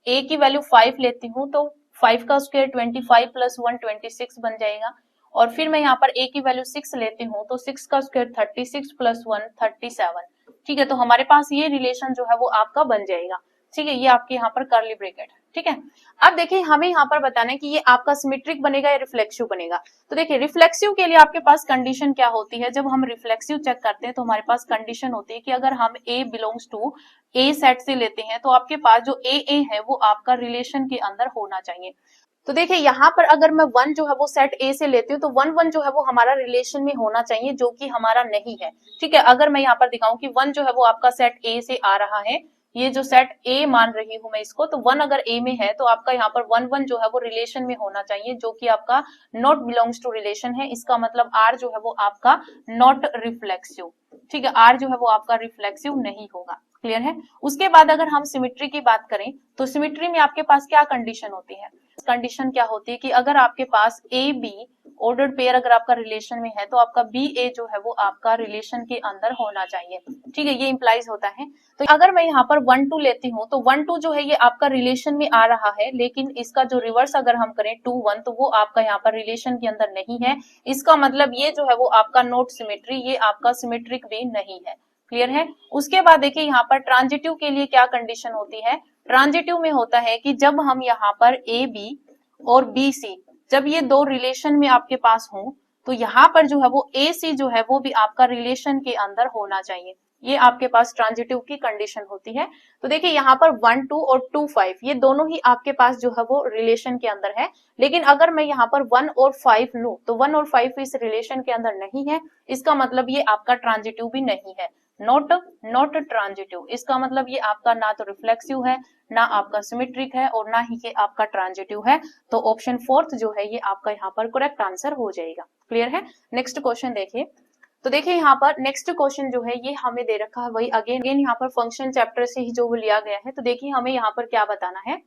a की वैल्यू 5 लेती हूँ तो 5 का स्क्वायर 25 प्लस 1 26 बन जाएगा। और फिर मैं यहाँ पर a की वैल्यू 6 लेती हूँ तो 6 का स्क्वायर 36 प्लस 1 37। ठीक है, तो हमारे पास ये रिलेशन जो है वो आपका बन जाएगा। ठीक है, ये आपके यहाँ पर कर्ली ब्रैकेट है। ठीक है, अब देखिए हमें यहाँ पर बताना है कि ये आपका सिमेट्रिक बनेगा या रिफ्लेक्सिव बनेगा। तो देखिए रिफ्लेक्सिव के लिए आपके पास कंडीशन क्या होती है, जब हम रिफ्लेक्सिव चेक करते हैं तो हमारे पास कंडीशन होती है कि अगर हम A belongs to A set से लेते हैं तो आपके पास जो A है वो आपका रिलेशन के अंदर होना चाहिए। तो देखिए यहाँ पर अगर मैं 1 जो है वो सेट A से लेती हूँ तो 1 1 जो है वो हमारा रिलेशन में होना चाहिए, जो कि हमारा नहीं है। ठीक है, अगर मैं यहाँ पर दिखाऊं कि 1 जो है वो आपका सेट A से आ रहा है, ये जो सेट A मान रही हूं मैं इसको, तो 1 अगर A में है तो आपका यहाँ पर 1 1 जो है वो रिलेशन में होना चाहिए, जो कि आपका नॉट बिलोंग्स टू रिलेशन है। इसका मतलब R जो है वो आपका नॉट रिफ्लेक्सिव। ठीक है, R जो है वो आपका रिफ्लेक्सिव नहीं होगा। क्लियर है। उसके बाद अगर हम सिमेट्री की बात करें तो सिमेट्री में आपके पास क्या कंडीशन होती है, कंडीशन क्या होती है कि अगर आपके पास ए बी ऑर्डर्ड पेयर अगर आपका रिलेशन में है तो आपका बी ए जो है वो आपका रिलेशन के अंदर होना चाहिए। ठीक है, ये इंप्लाइज होता है। तो अगर मैं यहाँ पर 1 2 लेती हूँ तो 1 2 जो है ये आपका रिलेशन में आ रहा है, लेकिन इसका जो रिवर्स अगर हम करें 2 1 तो वो आपका यहाँ पर रिलेशन के अंदर नहीं है। इसका मतलब ये जो है वो आपका नॉट सिमेट्री, ये आपका सिमेट्रिक भी नहीं है। क्लियर है। उसके बाद देखिए यहाँ पर ट्रांजिटिव के लिए क्या कंडीशन होती है, ट्रांजिटिव में होता है कि जब हम यहाँ पर ए बी और बी सी जब ये दो रिलेशन में आपके पास हो तो यहाँ पर जो है वो ए सी जो है वो भी आपका रिलेशन के अंदर होना चाहिए। ये आपके पास ट्रांजिटिव की कंडीशन होती है। तो देखिए यहाँ पर 1 2 और 2 5 ये दोनों ही आपके पास जो है वो रिलेशन के अंदर है, लेकिन अगर मैं यहाँ पर 1 और 5 लूं तो 1 और 5 इस रिलेशन के अंदर नहीं है। इसका मतलब ये आपका ट्रांजिटिव भी नहीं है, नॉट ट्रांजिटिव। इसका मतलब ये आपका ना तो रिफ्लेक्सिव है, ना आपका सिमेट्रिक है और ना ही ये आपका ट्रांजिटिव है। तो ऑप्शन 4 जो है ये आपका यहाँ पर करेक्ट आंसर हो जाएगा। क्लियर है। नेक्स्ट क्वेश्चन देखिए। तो देखिए यहाँ पर नेक्स्ट क्वेश्चन जो है ये हमें दे रखा है वही अगेन यहाँ पर फंक्शन चैप्टर से ही जो लिया गया है। तो देखिए हमें यहाँ पर क्या बताना है,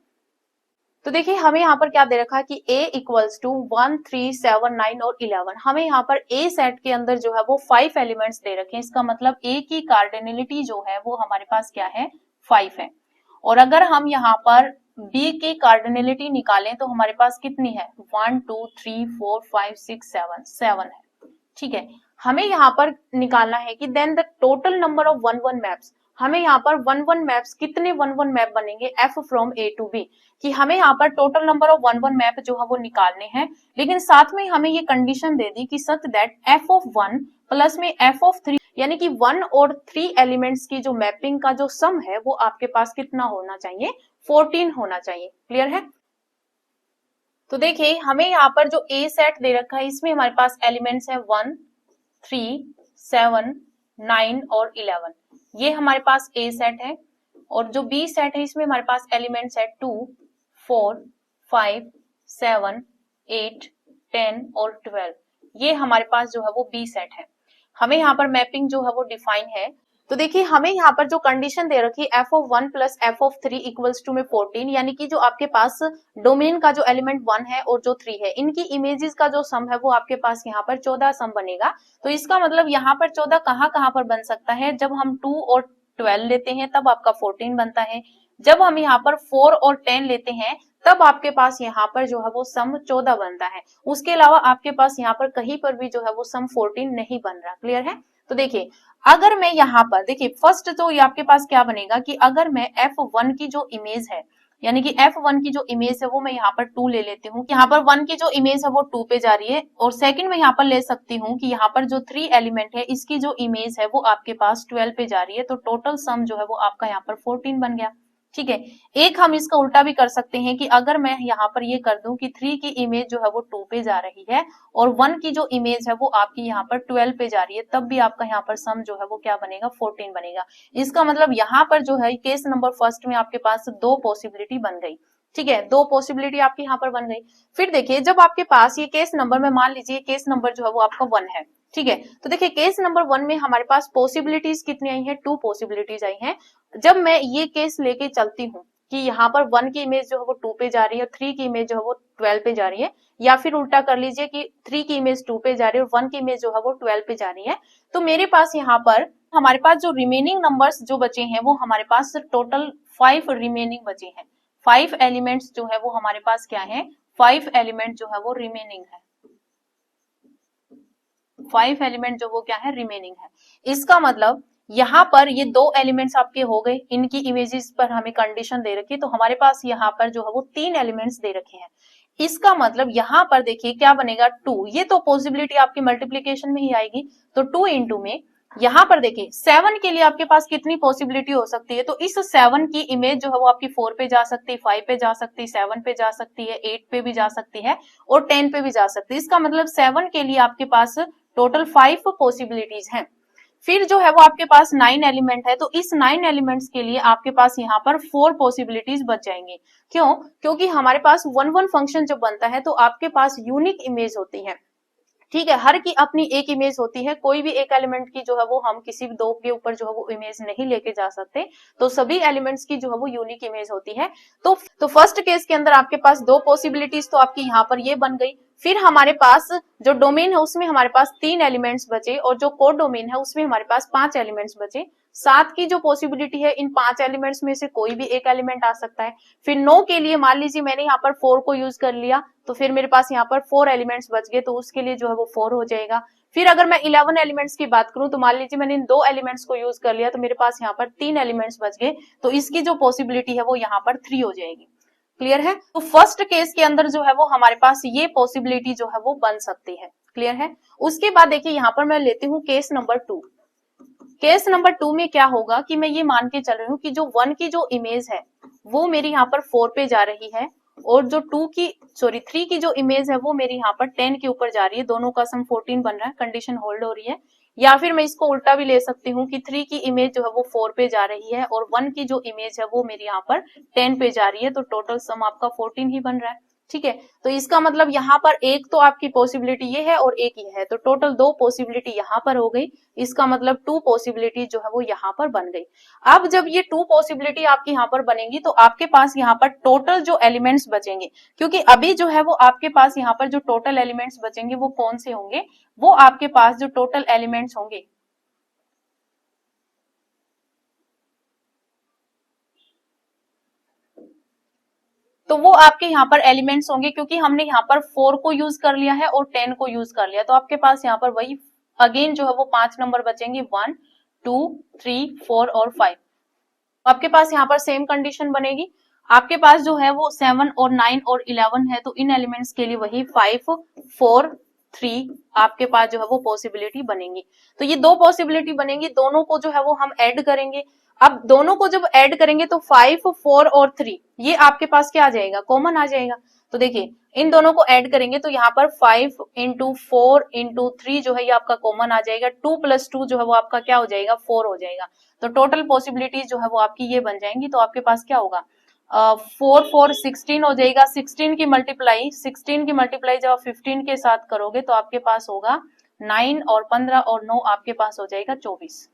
तो देखिए हमें यहाँ पर क्या दे रखा है कि a इक्वल्स टू 1 3 7 9 और 11। हमें यहाँ पर a सेट के अंदर जो है वो 5 एलिमेंट्स दे रखे हैं। इसका मतलब a की कार्डिनलिटी जो है वो हमारे पास क्या है, 5 है। और अगर हम यहाँ पर b की कार्डिनलिटी निकालें तो हमारे पास कितनी है, 1 2 3 4 5 6 7 है। ठीक है, हमें यहाँ पर निकालना है कि then the total number of 1 1 maps. हमें यहाँ पर 1 1 मैप्स कितने 1 1 मैप बनेंगे f from a to b, कि हमें यहाँ पर टोटल नंबर ऑफ 1 1 मैप जो है वो निकालने हैं। लेकिन साथ में हमें ये कंडीशन दे दी कि such that f of 1 plus में f ऑफ 3 यानी कि 1 और 3 एलिमेंट्स की जो मैपिंग का जो सम है वो आपके पास कितना होना चाहिए, 14 होना चाहिए। क्लियर है। तो देखिए हमें यहाँ पर जो a सेट दे रखा है इसमें हमारे पास एलिमेंट्स है 1 3 7 9 और 11, ये हमारे पास A सेट है। और जो B सेट है इसमें हमारे पास एलिमेंट्स है 2 4 5 7 8 10 और 12, ये हमारे पास जो है वो B सेट है। हमें यहाँ पर मैपिंग जो है वो डिफाइन है। तो देखिए हमें यहाँ पर जो कंडीशन दे रखी है f of 1 plus f of 3 equals to में 14, यानी कि जो आपके पास डोमेन का जो एलिमेंट 1 है और जो 3 है इनकी इमेजेस का जो सम है वो आपके पास यहाँ पर 14 सम बनेगा। तो इसका मतलब यहाँ पर 14 कहाँ पर बन सकता है, जब हम 2 और 12 लेते हैं तब आपका 14 बनता है, जब हम यहाँ पर 4 और 10 लेते हैं तब आपके पास यहाँ पर जो है वो सम 14 बनता है। उसके अलावा आपके पास यहाँ पर कहीं पर भी जो है वो सम 14 नहीं बन रहा। क्लियर है। तो देखिए अगर मैं यहाँ पर देखिए फर्स्ट तो ये आपके पास क्या बनेगा कि अगर मैं f1 की जो इमेज है यानी कि f1 की जो इमेज है वो मैं यहाँ पर 2 ले लेती हूँ, यहाँ पर 1 की जो इमेज है वो 2 पे जा रही है, और सेकंड में यहाँ पर ले सकती हूँ कि यहाँ पर जो 3 एलिमेंट है इसकी जो इमेज है वो आपके पास 12 पे जा रही है, तो टोटल सम जो है वो आपका यहाँ पर 14 बन गया। ठीक है, एक हम इसका उल्टा भी कर सकते हैं कि अगर मैं यहाँ पर ये कर दूं कि 3 की इमेज जो है वो 2 पे जा रही है और 1 की जो इमेज है वो आपकी यहाँ पर 12 पे जा रही है, तब भी आपका यहाँ पर सम जो है वो क्या बनेगा, 14 बनेगा। इसका मतलब यहाँ पर जो है केस नंबर फर्स्ट में आपके पास 2 पॉसिबिलिटी बन गई। ठीक है, 2 पॉसिबिलिटी आपकी यहाँ पर बन गई। फिर देखिए जब आपके पास ये केस नंबर में मान लीजिए केस नंबर जो है वो आपका 1 है। ठीक है, तो देखिए केस नंबर 1 में हमारे पास पॉसिबिलिटीज कितनी आई हैं, 2 पॉसिबिलिटीज आई हैं। जब मैं ये केस लेके चलती हूँ कि यहाँ पर 1 की इमेज जो है वो 2 पे जा रही है, 3 की इमेज जो है वो 12 पे जा रही है, या फिर उल्टा कर लीजिए कि 3 की इमेज 2 पे जा रही है और 1 की इमेज जो है वो 12 पे जा रही है। तो मेरे पास यहाँ पर हमारे पास जो रिमेनिंग नंबर्स जो बचे हैं वो हमारे पास टोटल 5 रिमेनिंग बचे हैं। 5 एलिमेंट्स जो है वो हमारे पास क्या है, 5 एलिमेंट जो है वो रिमेनिंग है। 5 एलिमेंट जो वो क्या है, रिमेनिंग है। इसका मतलब यहाँ पर ये 2 एलिमेंट्स आपके हो गए, इनकी इमेजेस पर हमें कंडीशन दे रखी है, तो हमारे पास यहाँ पर जो है वो 3 एलिमेंट्स दे रखे हैं। इसका मतलब यहाँ पर देखिए क्या बनेगा, 2। ये तो पॉसिबिलिटी आपकी मल्टीप्लीकेशन में ही आएगी, तो 2 इंटू में यहाँ पर देखिए 7 के लिए आपके पास कितनी पॉसिबिलिटी हो सकती है, तो इस 7 की इमेज जो है वो आपकी 4 पे जा सकती है, 5 पे जा सकती है, 7 पे जा सकती है, 8 पे भी जा सकती है और 10 पे भी जा सकती है। इसका मतलब 7 के लिए आपके पास टोटल 5 पॉसिबिलिटीज हैं। फिर जो है वो आपके पास 9 एलिमेंट है, तो इस 9 एलिमेंट्स के लिए आपके पास यहाँ पर 4 पॉसिबिलिटीज बच जाएंगे। क्यों? क्योंकि हमारे पास 1 फंक्शन जब बनता है तो आपके पास यूनिक इमेज होती है। ठीक है, हर की अपनी एक इमेज होती है, कोई भी एक एलिमेंट की जो है वो हम किसी भी 2 के ऊपर जो है वो इमेज नहीं लेके जा सकते, तो सभी एलिमेंट्स की जो है वो यूनिक इमेज होती है। तो फर्स्ट केस के अंदर आपके पास 2 पॉसिबिलिटीज तो आपकी यहाँ पर ये बन गई। फिर हमारे पास जो डोमेन है उसमें हमारे पास 3 एलिमेंट्स बचे और जो कोड डोमेन है उसमें हमारे पास 5 एलिमेंट्स बचे। 7 की जो पॉसिबिलिटी है, इन 5 एलिमेंट्स में से कोई भी एक एलिमेंट आ सकता है। फिर 9 के लिए मान लीजिए मैंने यहाँ पर 4 को यूज कर लिया, तो फिर मेरे पास यहाँ पर 4 एलिमेंट्स बच गए, तो उसके लिए जो है वो 4 हो जाएगा। फिर अगर मैं 11 एलिमेंट्स की बात करूं तो मान लीजिए मैंने इन 2 एलिमेंट्स को यूज कर लिया, तो मेरे पास यहाँ पर 3 एलिमेंट्स बच गए, तो इसकी जो पॉसिबिलिटी है वो यहाँ पर 3 हो जाएगी। क्लियर है? तो फर्स्ट केस के अंदर जो है वो हमारे पास ये पॉसिबिलिटी जो है वो बन सकती है। क्लियर है? उसके बाद देखिए यहाँ पर मैं लेती हूँ केस नंबर 2। केस नंबर 2 में क्या होगा कि मैं ये मान के चल रही हूँ कि जो 1 की जो इमेज है वो मेरी यहाँ पर 4 पे जा रही है और जो 3 की जो इमेज है वो मेरी यहाँ पर 10 के ऊपर जा रही है, दोनों का सम 14 बन रहा है, कंडीशन होल्ड हो रही है। या फिर मैं इसको उल्टा भी ले सकती हूँ कि 3 की इमेज जो है वो 4 पे जा रही है और 1 की जो इमेज है वो मेरी यहाँ पर 10 पे जा रही है, तो टोटल सम आपका 14 ही बन रहा है। ठीक है, तो इसका मतलब यहाँ पर एक तो आपकी पॉसिबिलिटी ये है और एक ये है, तो टोटल 2 पॉसिबिलिटी यहाँ पर हो गई। इसका मतलब 2 पॉसिबिलिटी जो है वो यहाँ पर बन गई। अब जब ये 2 पॉसिबिलिटी आपकी यहाँ पर बनेंगी तो आपके पास यहाँ पर टोटल जो एलिमेंट्स बचेंगे, क्योंकि अभी जो है वो आपके पास यहाँ पर जो टोटल एलिमेंट्स बचेंगे वो कौन से होंगे, वो आपके पास जो टोटल एलिमेंट्स होंगे तो वो आपके यहाँ पर एलिमेंट्स होंगे, क्योंकि हमने यहाँ पर 4 को यूज कर लिया है और 10 को यूज कर लिया, तो आपके पास यहाँ पर वही अगेन जो है वो 5 नंबर बचेंगे, 1 2 3 4 और 5। आपके पास यहाँ पर सेम कंडीशन बनेगी। आपके पास जो है वो 7 और 9 और 11 है, तो इन एलिमेंट्स के लिए वही 5 4 3 आपके पास जो है वो पॉसिबिलिटी बनेंगी। तो ये 2 पॉसिबिलिटी बनेंगी, दोनों को जो है वो हम ऐड करेंगे। अब दोनों को जब ऐड करेंगे तो 5 4 और 3 ये आपके पास क्या आ जाएगा, कॉमन आ जाएगा। तो देखिए इन दोनों को ऐड करेंगे तो यहाँ पर 5 इंटू 4 इंटू 3 जो है ये आपका कॉमन आ जाएगा, 2 प्लस 2 जो है वो आपका क्या हो जाएगा, 4 हो जाएगा। तो टोटल पॉसिबिलिटीज जो है वो आपकी ये बन जाएंगी। तो आपके पास क्या होगा, 4 4 16 हो जाएगा, 16 की मल्टीप्लाई जब आप 15 के साथ करोगे तो आपके पास होगा 9 और 15 और 9 आपके पास हो जाएगा 24।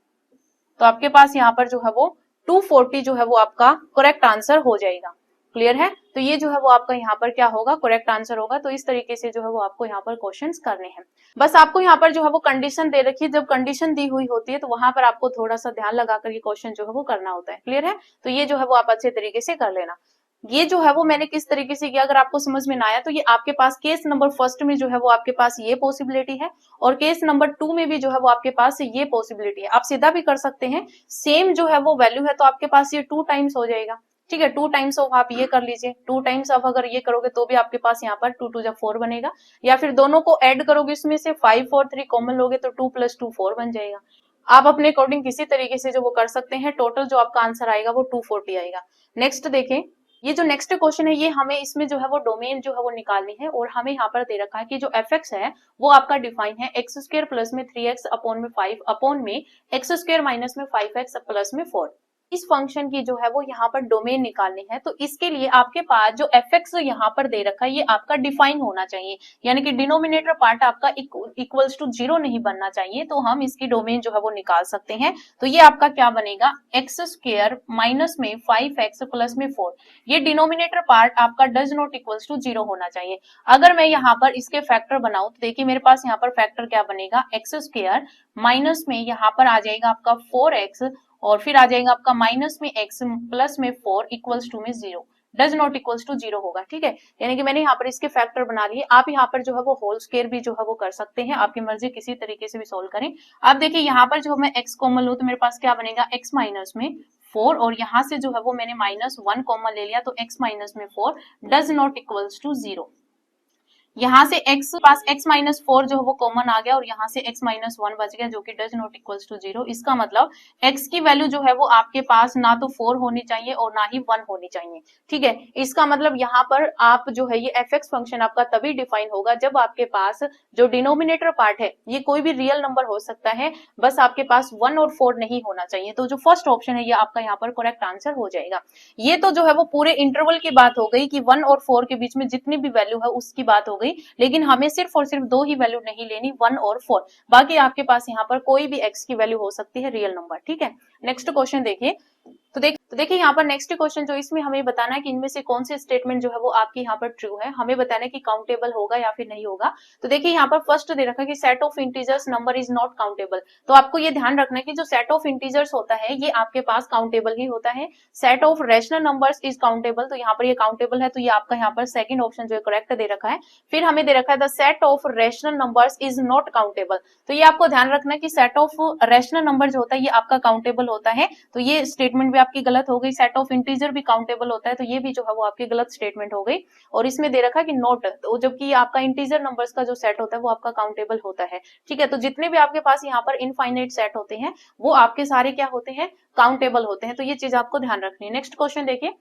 तो आपके पास यहाँ पर जो है वो 240 जो है वो आपका करेक्ट आंसर हो जाएगा। क्लियर है? तो ये जो है वो आपका यहाँ पर क्या होगा, करेक्ट आंसर होगा। तो इस तरीके से जो है वो आपको यहाँ पर क्वेश्चंस करने हैं। बस आपको यहाँ पर जो है वो कंडीशन दे रखी है, जब कंडीशन दी हुई होती है तो वहां पर आपको थोड़ा सा ध्यान लगा कर ये क्वेश्चन जो है वो करना होता है। क्लियर है? तो ये जो है वो आप अच्छे तरीके से कर लेना। ये जो है वो मैंने किस तरीके से किया, अगर आपको समझ में ना आया तो ये आपके पास केस नंबर फर्स्ट में जो है वो आपके पास ये पॉसिबिलिटी है और केस नंबर 2 में भी जो है वो आपके पास ये पॉसिबिलिटी है। आप सीधा भी कर सकते हैं, सेम जो है वो वैल्यू है तो आपके पास ये 2 टाइम्स हो जाएगा। ठीक है, 2 टाइम्स ऑफ आप ये कर लीजिए, 2 टाइम्स ऑफ अगर ये करोगे तो भी आपके पास यहाँ पर 2 2 जा 4 बनेगा, या फिर दोनों को ऐड करोगे, इसमें से 5 और 3 कॉमन लोगे तो 2 प्लस 2 4 बन जाएगा। आप अपने अकॉर्डिंग किसी तरीके से जो वो कर सकते हैं। टोटल जो आपका आंसर आएगा वो 240 आएगा। नेक्स्ट देखें, ये जो नेक्स्ट क्वेश्चन है ये हमें इसमें जो है वो डोमेन जो है वो निकालनी है और हमें यहाँ पर दे रखा है कि जो fx है वो आपका डिफाइन है एक्स स्क्वायर प्लस में 3x अपॉन में 5 अपॉन में एक्स स्क्वायर माइनस में 5x प्लस में 4। इस फंक्शन की जो है वो यहाँ पर डोमेन निकालनी है, तो इसके लिए आपके पास जो fx यहाँ पर दे रखा है ये आपका डिफाइन होना चाहिए, यानी कि डिनोमिनेटर पार्ट आपका इक्वल्स टू 0 नहीं बनना चाहिए, तो हम इसकी डोमेन जो है वो निकाल सकते हैं। तो ये आपका क्या बनेगा, एक्स स्क्वायर माइनस में 5x प्लस में 4, ये डिनोमिनेटर पार्ट आपका डज नॉट इक्वल्स टू 0 होना चाहिए। अगर मैं यहाँ पर इसके फैक्टर बनाऊं तो देखिए मेरे पास यहाँ पर फैक्टर क्या बनेगा, एक्स स्क्वायर माइनस में यहाँ पर आ जाएगा आपका 4x और फिर आ जाएगा आपका माइनस में x प्लस में 4 इक्वल्स टू में 0, डज नॉट इक्वल्स टू 0 होगा। ठीक है, यानी कि मैंने यहाँ पर इसके फैक्टर बना लिए। आप यहाँ पर जो है वो होल स्क्वायर भी जो है वो कर सकते हैं, आपकी मर्जी, किसी तरीके से भी सोल्व करें। अब देखिए यहाँ पर जो मैं x कॉमन लूं तो मेरे पास क्या बनेगा, x माइनस में 4 और यहाँ से जो है वो मैंने -1 कॉमन ले लिया, तो x माइनस में 4 डज नॉट इक्वल्स टू 0। यहाँ से x पास x माइनस 4 जो है वो कॉमन आ गया और यहाँ से x माइनस 1 बच गया, जो कि डज नॉट इक्वल्स टू 0। इसका मतलब x की वैल्यू जो है वो आपके पास ना तो 4 होनी चाहिए और ना ही 1 होनी चाहिए। ठीक है, इसका मतलब यहाँ पर आप जो है ये fx फंक्शन आपका तभी डिफाइन होगा जब आपके पास जो डिनोमिनेटर पार्ट है ये कोई भी रियल नंबर हो सकता है, बस आपके पास 1 और 4 नहीं होना चाहिए। तो जो फर्स्ट ऑप्शन है ये आपका यहाँ पर करेक्ट आंसर हो जाएगा। ये तो जो है वो पूरे इंटरवल की बात हो गई कि 1 और 4 के बीच में जितनी भी वैल्यू है उसकी बात हो गई, लेकिन हमें सिर्फ और सिर्फ दो ही वैल्यू नहीं लेनी, 1 और 4। बाकी आपके पास यहाँ पर कोई भी x की वैल्यू हो सकती है, रियल नंबर। ठीक है, नेक्स्ट क्वेश्चन देखिए। तो देखिए यहाँ पर नेक्स्ट क्वेश्चन जो इसमें हमें बताना है कि इनमें से कौन से स्टेटमेंट जो है वो आपकी यहाँ पर ट्रू है, हमें बताना है कि काउंटेबल होगा या फिर नहीं होगा। तो देखिए यहाँ पर फर्स्ट दे रखा है कि set of integers number is not countable. तो आपको ये ध्यान रखना है कि जो सेट ऑफ इंटीजर्स होता है ये आपके पास काउंटेबल ही होता है। Set of rational numbers is countable, तो यहाँ पर ये काउंटेबल है, तो ये आपका यहाँ पर सेकंड ऑप्शन जो है करेक्ट दे रखा है। फिर हमें दे रखा है the set of rational numbers is not countable, तो ये आपको ध्यान रखना है कि सेट ऑफ रैशनल नंबर जो होता है ये आपका काउंटेबल होता है, तो ये स्टेटमेंट भी आपकी गलत हो गई। सेट ऑफ इंटीजर भी काउंटेबल होता है, तो ये भी जो है वो आपकी गलत स्टेटमेंट हो गई। और इसमें दे रखा है कि नोट, तो जबकि आपका इंटीजर नंबर्स का जो सेट होता है वो आपका काउंटेबल होता है। ठीक है, तो जितने भी आपके पास यहाँ पर इनफाइनाइट सेट होते हैं वो आपके सारे क्या होते हैं, काउंटेबल होते हैं, तो ये चीज आपको ध्यान रखनी है। नेक्स्ट क्वेश्चन देखिए।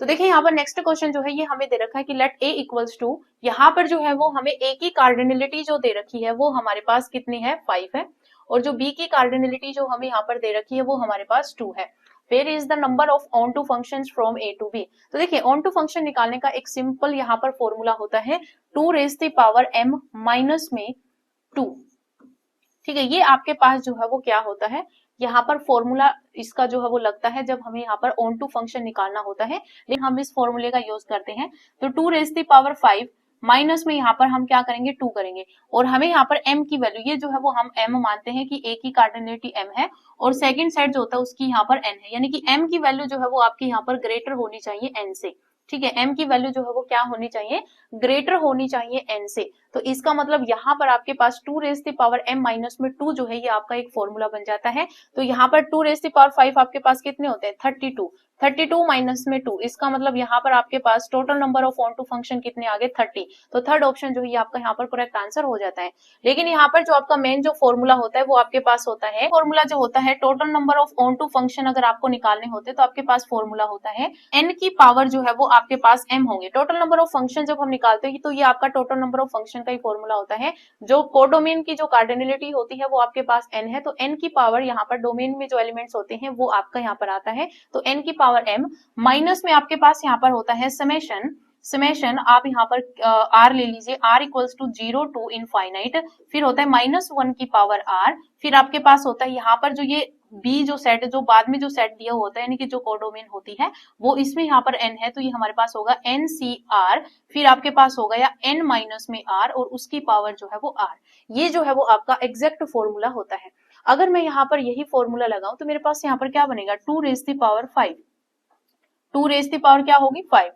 तो देखिए यहाँ पर नेक्स्ट क्वेश्चन जो है ये हमें दे रखा है कि लेट a इक्वल्स टू, यहाँ पर जो है वो हमें a की कार्डिनलिटी जो दे रखी है वो हमारे पास कितनी है, 5 है, और जो b की कार्डिनलिटी जो हमें यहाँ पर दे रखी है वो हमारे पास 2 है। Where is the number of onto functions from a to b? तो देखिए onto फंक्शन निकालने का एक सिंपल यहाँ पर फॉर्मूला होता है 2 raise the power m minus में 2। ठीक है, ये आपके पास जो है वो क्या होता है, यहाँ पर फॉर्मूला इसका जो है वो लगता है जब हमें यहाँ पर ऑन टू फंक्शन निकालना होता है, लेकिन हम इस फॉर्मूले का यूज करते हैं। तो 2 रेज़ द पावर 5 माइनस में यहाँ पर हम क्या करेंगे, 2 करेंगे, और हमें यहाँ पर m की वैल्यू, ये जो है वो हम m मानते हैं कि a की कार्डिनलिटी m है और सेकंड साइड जो होता है उसकी यहाँ पर n है, यानी कि m की वैल्यू जो है वो आपकी यहाँ पर ग्रेटर होनी चाहिए n से। ठीक है, m की वैल्यू जो है वो क्या होनी चाहिए, ग्रेटर होनी चाहिए n से। तो इसका मतलब यहाँ पर आपके पास 2 raise the power m minus में 2 जो है ये आपका एक फॉर्मूला बन जाता है। तो यहाँ पर 2 रेज़ द पावर 5 आपके पास कितने होते हैं, 32 माइनस में 2, इसका मतलब यहाँ पर आपके पास total number of onto function कितने आ गए, 30। तो थर्ड ऑप्शन जो है आपका यहाँ पर करेक्ट आंसर हो जाता है। लेकिन यहाँ पर जो आपका मेन जो फॉर्मूला होता है वो आपके पास होता है, फॉर्मूला जो होता है total number of onto function अगर आपको निकालने होते तो आपके पास फॉर्मूला होता है n की पावर जो है वो आपके पास m होंगे। टोटल नंबर ऑफ फंक्शन जब हम निकालते हैं तो ये आपका टोटल नंबर ऑफ फंक्शन का ही फॉर्मूला होता है। जो कोडोमेन की जो कार्डिनलिटी होती है वो आपके पास n है, तो n की पावर यहाँ पर डोमेन में जो एलिमेंट्स होते हैं वो आपका यहाँ पर आता है, तो n की पावर m माइनस में आपके पास यहाँ पर होता है समेशन आप यहाँ पर r ले लीजिए, r equals to 0 to infinite, फिर होता है -1 की पावर r, फिर आपके पास होता है यहाँ पर जो ये b जो सेट जो बाद में जो सेट दिया होता है यानी कि जो कोडोमेन होती है वो इसमें यहाँ पर n है, तो ये हमारे पास होगा NCR, फिर आपके पास होगा या n माइनस में r और उसकी पावर जो है वो r। ये जो है वो आपका एग्जैक्ट फॉर्मूला होता है। अगर मैं यहाँ पर यही फॉर्मूला लगाऊं तो मेरे पास यहाँ पर क्या बनेगा, 2 raise the power 5, 2 raise the power क्या होगी 5,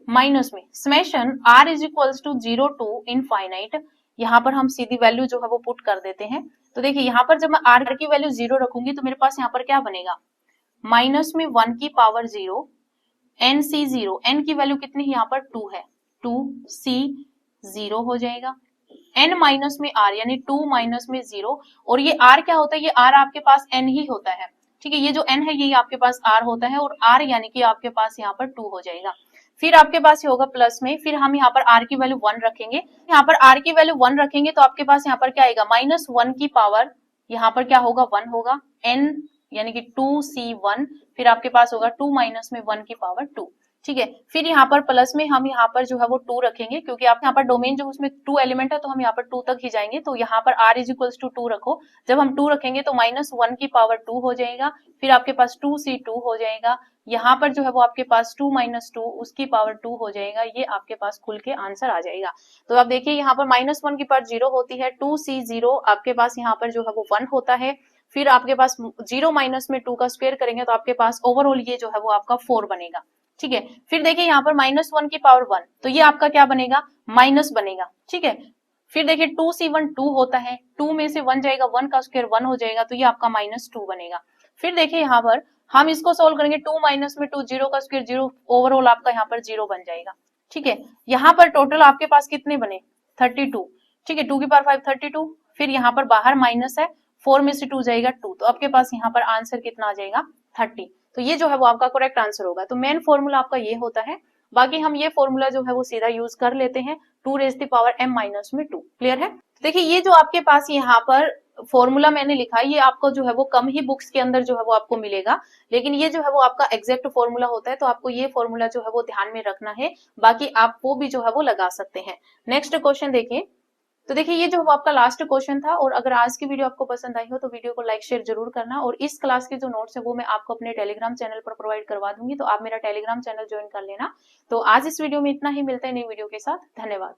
माइनस में summation r is equals to 0 to infinite, यहाँ पर हम सीधी वैल्यू जो है वो पुट कर देते हैं। तो देखिए यहाँ पर जब मैं r की वैल्यू 0 रखूंगी तो मेरे पास यहाँ पर क्या बनेगा, माइनस में 1 की पावर 0 NC0, n की वैल्यू कितनी है यहाँ पर 2 है, 2C 0 हो जाएगा, n माइनस में r यानी 2 माइनस में 0, और ये r क्या होता है, ये r आपके पास n ही होता है। ठीक है, ये जो n है ये आपके पास r होता है और r यानी कि आपके पास यहाँ पर 2 हो जाएगा। फिर आपके पास ये होगा प्लस में, फिर हम यहाँ पर r की वैल्यू 1 रखेंगे, यहाँ पर r की वैल्यू 1 रखेंगे तो आपके पास यहाँ पर क्या आएगा, -1 की पावर यहाँ पर क्या होगा 1 होगा, n यानी कि 2c1, फिर आपके पास होगा 2 माइनस में 1 की पावर 2। ठीक है, फिर यहाँ पर प्लस में हम यहाँ पर जो है वो 2 रखेंगे, क्योंकि आप यहाँ पर डोमेन जो उसमें 2 एलिमेंट है तो हम यहाँ पर 2 तक ही जाएंगे, तो यहाँ पर r इज इक्वल्स टू 2 रखो। जब हम 2 रखेंगे तो -1 की पावर 2 हो जाएगा, फिर आपके पास 2c2 हो जाएगा, यहाँ पर जो है वो आपके पास 2 माइनस 2 उसकी पावर 2 हो जाएगा। ये आपके पास खुल के आंसर आ जाएगा। तो आप देखिए यहाँ पर -1 की पावर 0 होती है, 2c0 आपके पास यहाँ पर जो है वो 1 होता है, फिर आपके पास 0 माइनस में 2 का स्क्वायर करेंगे तो आपके पास ओवरऑल ये जो है वो आपका 4 बनेगा। ठीक है, फिर देखिए यहाँ पर -1 की पावर 1, तो ये आपका क्या बनेगा, माइनस बनेगा। ठीक है, फिर देखिए 2c1 2 होता है, 2 में से 1 जाएगा, 1 का स्क्वायर 1 हो जाएगा, तो ये आपका -2 बनेगा। फिर देखिए यहाँ पर हम इसको सोल्व करेंगे, 2 माइनस में 2, 0 का स्क्वायर 0, ओवरऑल आपका यहाँ पर 0 बन जाएगा। ठीक है, यहाँ पर टोटल आपके पास कितने बने, 32। ठीक है, 2 की पावर 5 32, फिर यहाँ पर बाहर माइनस है, 4 में से 2 जाएगा 2, तो आपके पास यहाँ पर आंसर कितना आ जाएगा, 30। तो ये जो है वो आपका करेक्ट आंसर होगा। तो मेन फॉर्मूला आपका ये होता है, बाकी हम ये फॉर्मूला जो है वो सीधा यूज कर लेते हैं, 2 raise the power m minus में 2। क्लियर है? देखिए ये जो आपके पास यहाँ पर फॉर्मूला मैंने लिखा है, ये आपको जो है वो कम ही बुक्स के अंदर जो है वो आपको मिलेगा, लेकिन ये जो है वो आपका एग्जैक्ट फॉर्मूला होता है, तो आपको ये फॉर्मूला जो है वो ध्यान में रखना है, बाकी आप वो भी जो है वो लगा सकते हैं। नेक्स्ट क्वेश्चन देखिए। तो देखिए ये जो आपका लास्ट क्वेश्चन था, और अगर आज की वीडियो आपको पसंद आई हो तो वीडियो को लाइक शेयर जरूर करना, और इस क्लास के जो नोट्स है वो मैं आपको अपने टेलीग्राम चैनल पर प्रोवाइड करवा दूंगी, तो आप मेरा टेलीग्राम चैनल ज्वाइन कर लेना। तो आज इस वीडियो में इतना ही, मिलते हैं नई वीडियो के साथ। धन्यवाद।